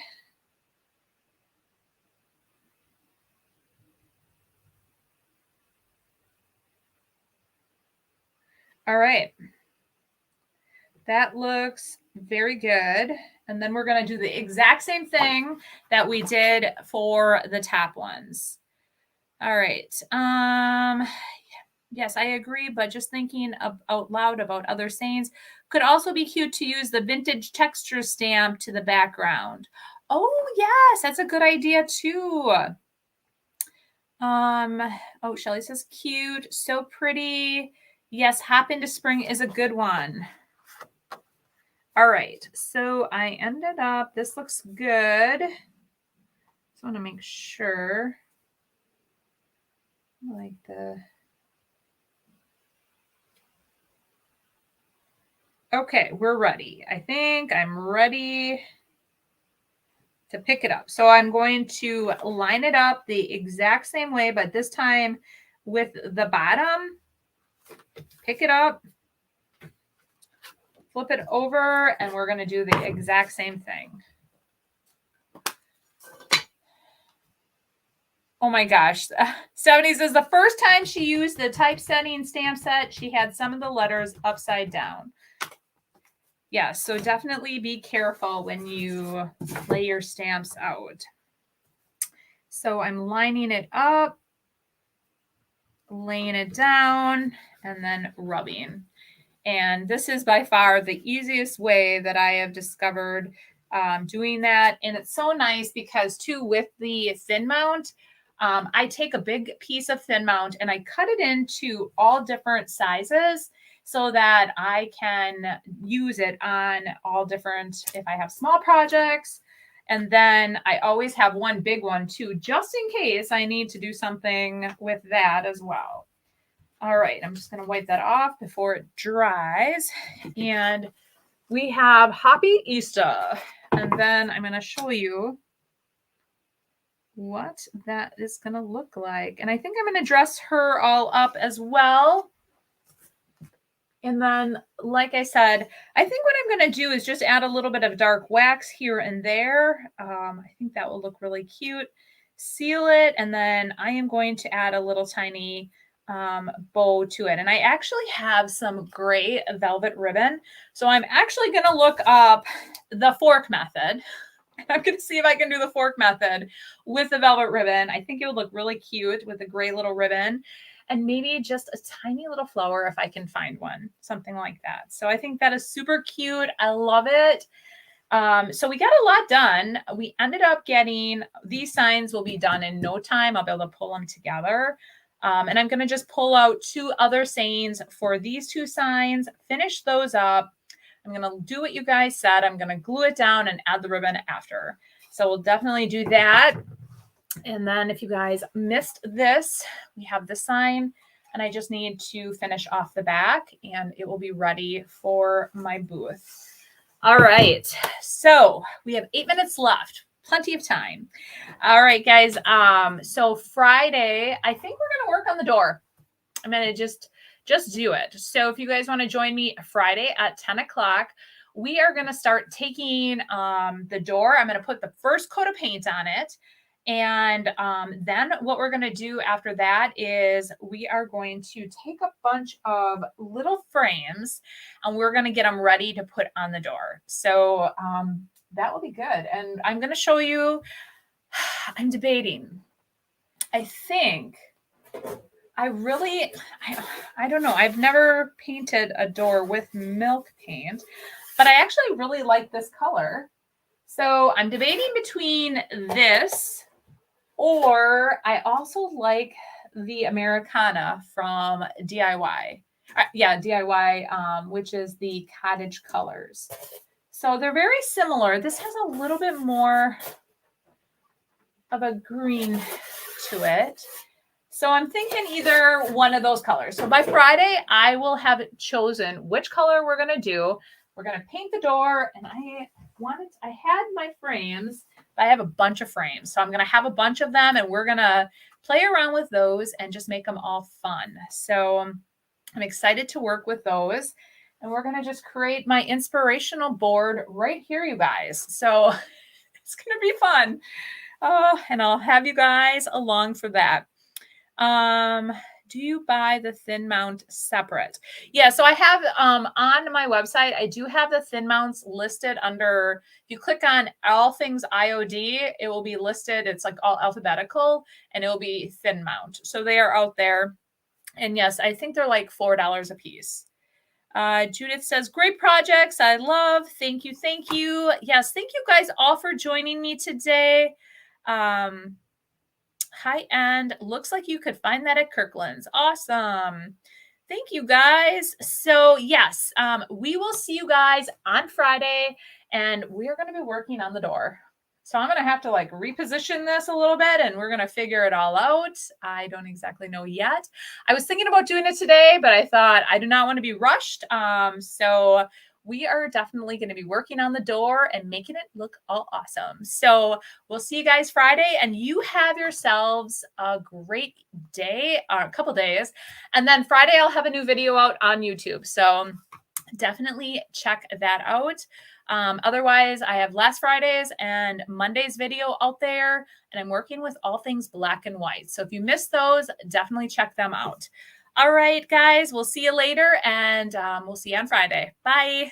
All right. That looks very good. And then we're going to do the exact same thing that we did for the top ones. All right. Yes, I agree, but just thinking out loud about other sayings, could also be cute to use the vintage texture stamp to the background. Oh, yes, that's a good idea too. Oh, Shelly says cute, so pretty. Yes, hop into spring is a good one. All right, so I ended up, this looks good. Just want to make sure. I like the... Okay, we're ready. I think I'm ready to pick it up. So I'm going to line it up the exact same way, but this time with the bottom. Pick it up, flip it over, and we're going to do the exact same thing. Oh my gosh. Stephanie says the first time she used the typesetting stamp set, she had some of the letters upside down. Yeah, so definitely be careful when you lay your stamps out. So I'm lining it up, laying it down, and then rubbing. And this is by far the easiest way that I have discovered doing that. And it's so nice because too, with the thin mount, I take a big piece of thin mount and I cut it into all different sizes so that I can use it on all different, if I have small projects. And then I always have one big one too, just in case I need to do something with that as well. All right, I'm just going to wipe that off before it dries. And we have Happy Easter. And then I'm going to show you what that is going to look like. And I think I'm going to dress her all up as well. And then, like I said, I think what I'm going to do is just add a little bit of dark wax here and there. I think that will look really cute. Seal it. And then I am going to add a little tiny bow to it. And I actually have some gray velvet ribbon. So I'm actually going to look up the fork method. I'm going to see if I can do the fork method with the velvet ribbon. I think it would look really cute with a gray little ribbon and maybe just a tiny little flower if I can find one, something like that. So I think that is super cute. I love it. So we got a lot done. We ended up getting, these signs will be done in no time. I'll be able to pull them together. And I'm going to just pull out 2 other sayings for these 2 signs, finish those up. I'm going to do what you guys said. I'm going to glue it down and add the ribbon after. So we'll definitely do that. And then if you guys missed this, we have the sign and I just need to finish off the back and it will be ready for my booth. All right. So we have 8 minutes left. Plenty of time. All right, guys. So Friday, I think we're going to work on the door. I'm going to just do it. So if you guys want to join me Friday at 10 o'clock, we are going to start taking the door. I'm going to put the first coat of paint on it. And then what we're going to do after that is we are going to take a bunch of little frames and we're going to get them ready to put on the door. So that will be good. And I'm going to show you, I'm debating. I think I don't know. I've never painted a door with milk paint, but I actually really like this color. So I'm debating between this or I also like the Americana from DIY. DIY, which is the cottage colors. So they're very similar. This has a little bit more of a green to it. So I'm thinking either one of those colors. So by Friday, I will have chosen which color we're going to do. We're going to paint the door and I had my frames, but I have a bunch of frames. So I'm going to have a bunch of them and we're going to play around with those and just make them all fun. So I'm excited to work with those. And we're going to just create my inspirational board right here, you guys. So it's going to be fun. And I'll have you guys along for that. Do you buy the thin mount separate? Yeah, so I have on my website, I do have the thin mounts listed under, if you click on all things IOD, it will be listed. It's like all alphabetical and it will be thin mount. So they are out there. And yes, I think they're like $4 a piece. Judith says, great projects. I love. Thank you. Thank you. Yes. Thank you guys all for joining me today. High end. Looks like you could find that at Kirkland's. Awesome. Thank you guys. So yes, we will see you guys on Friday and we're going to be working on the door. So I'm going to have to like reposition this a little bit and we're going to figure it all out. I don't exactly know yet. I was thinking about doing it today, but I thought I do not want to be rushed. So we are definitely going to be working on the door and making it look all awesome. So we'll see you guys Friday and you have yourselves a great day, or a couple days. And then Friday, I'll have a new video out on YouTube. So definitely check that out. Otherwise, I have last Friday's and Monday's video out there, and I'm working with all things black and white. So if you missed those, definitely check them out. All right, guys, we'll see you later, and we'll see you on Friday. Bye.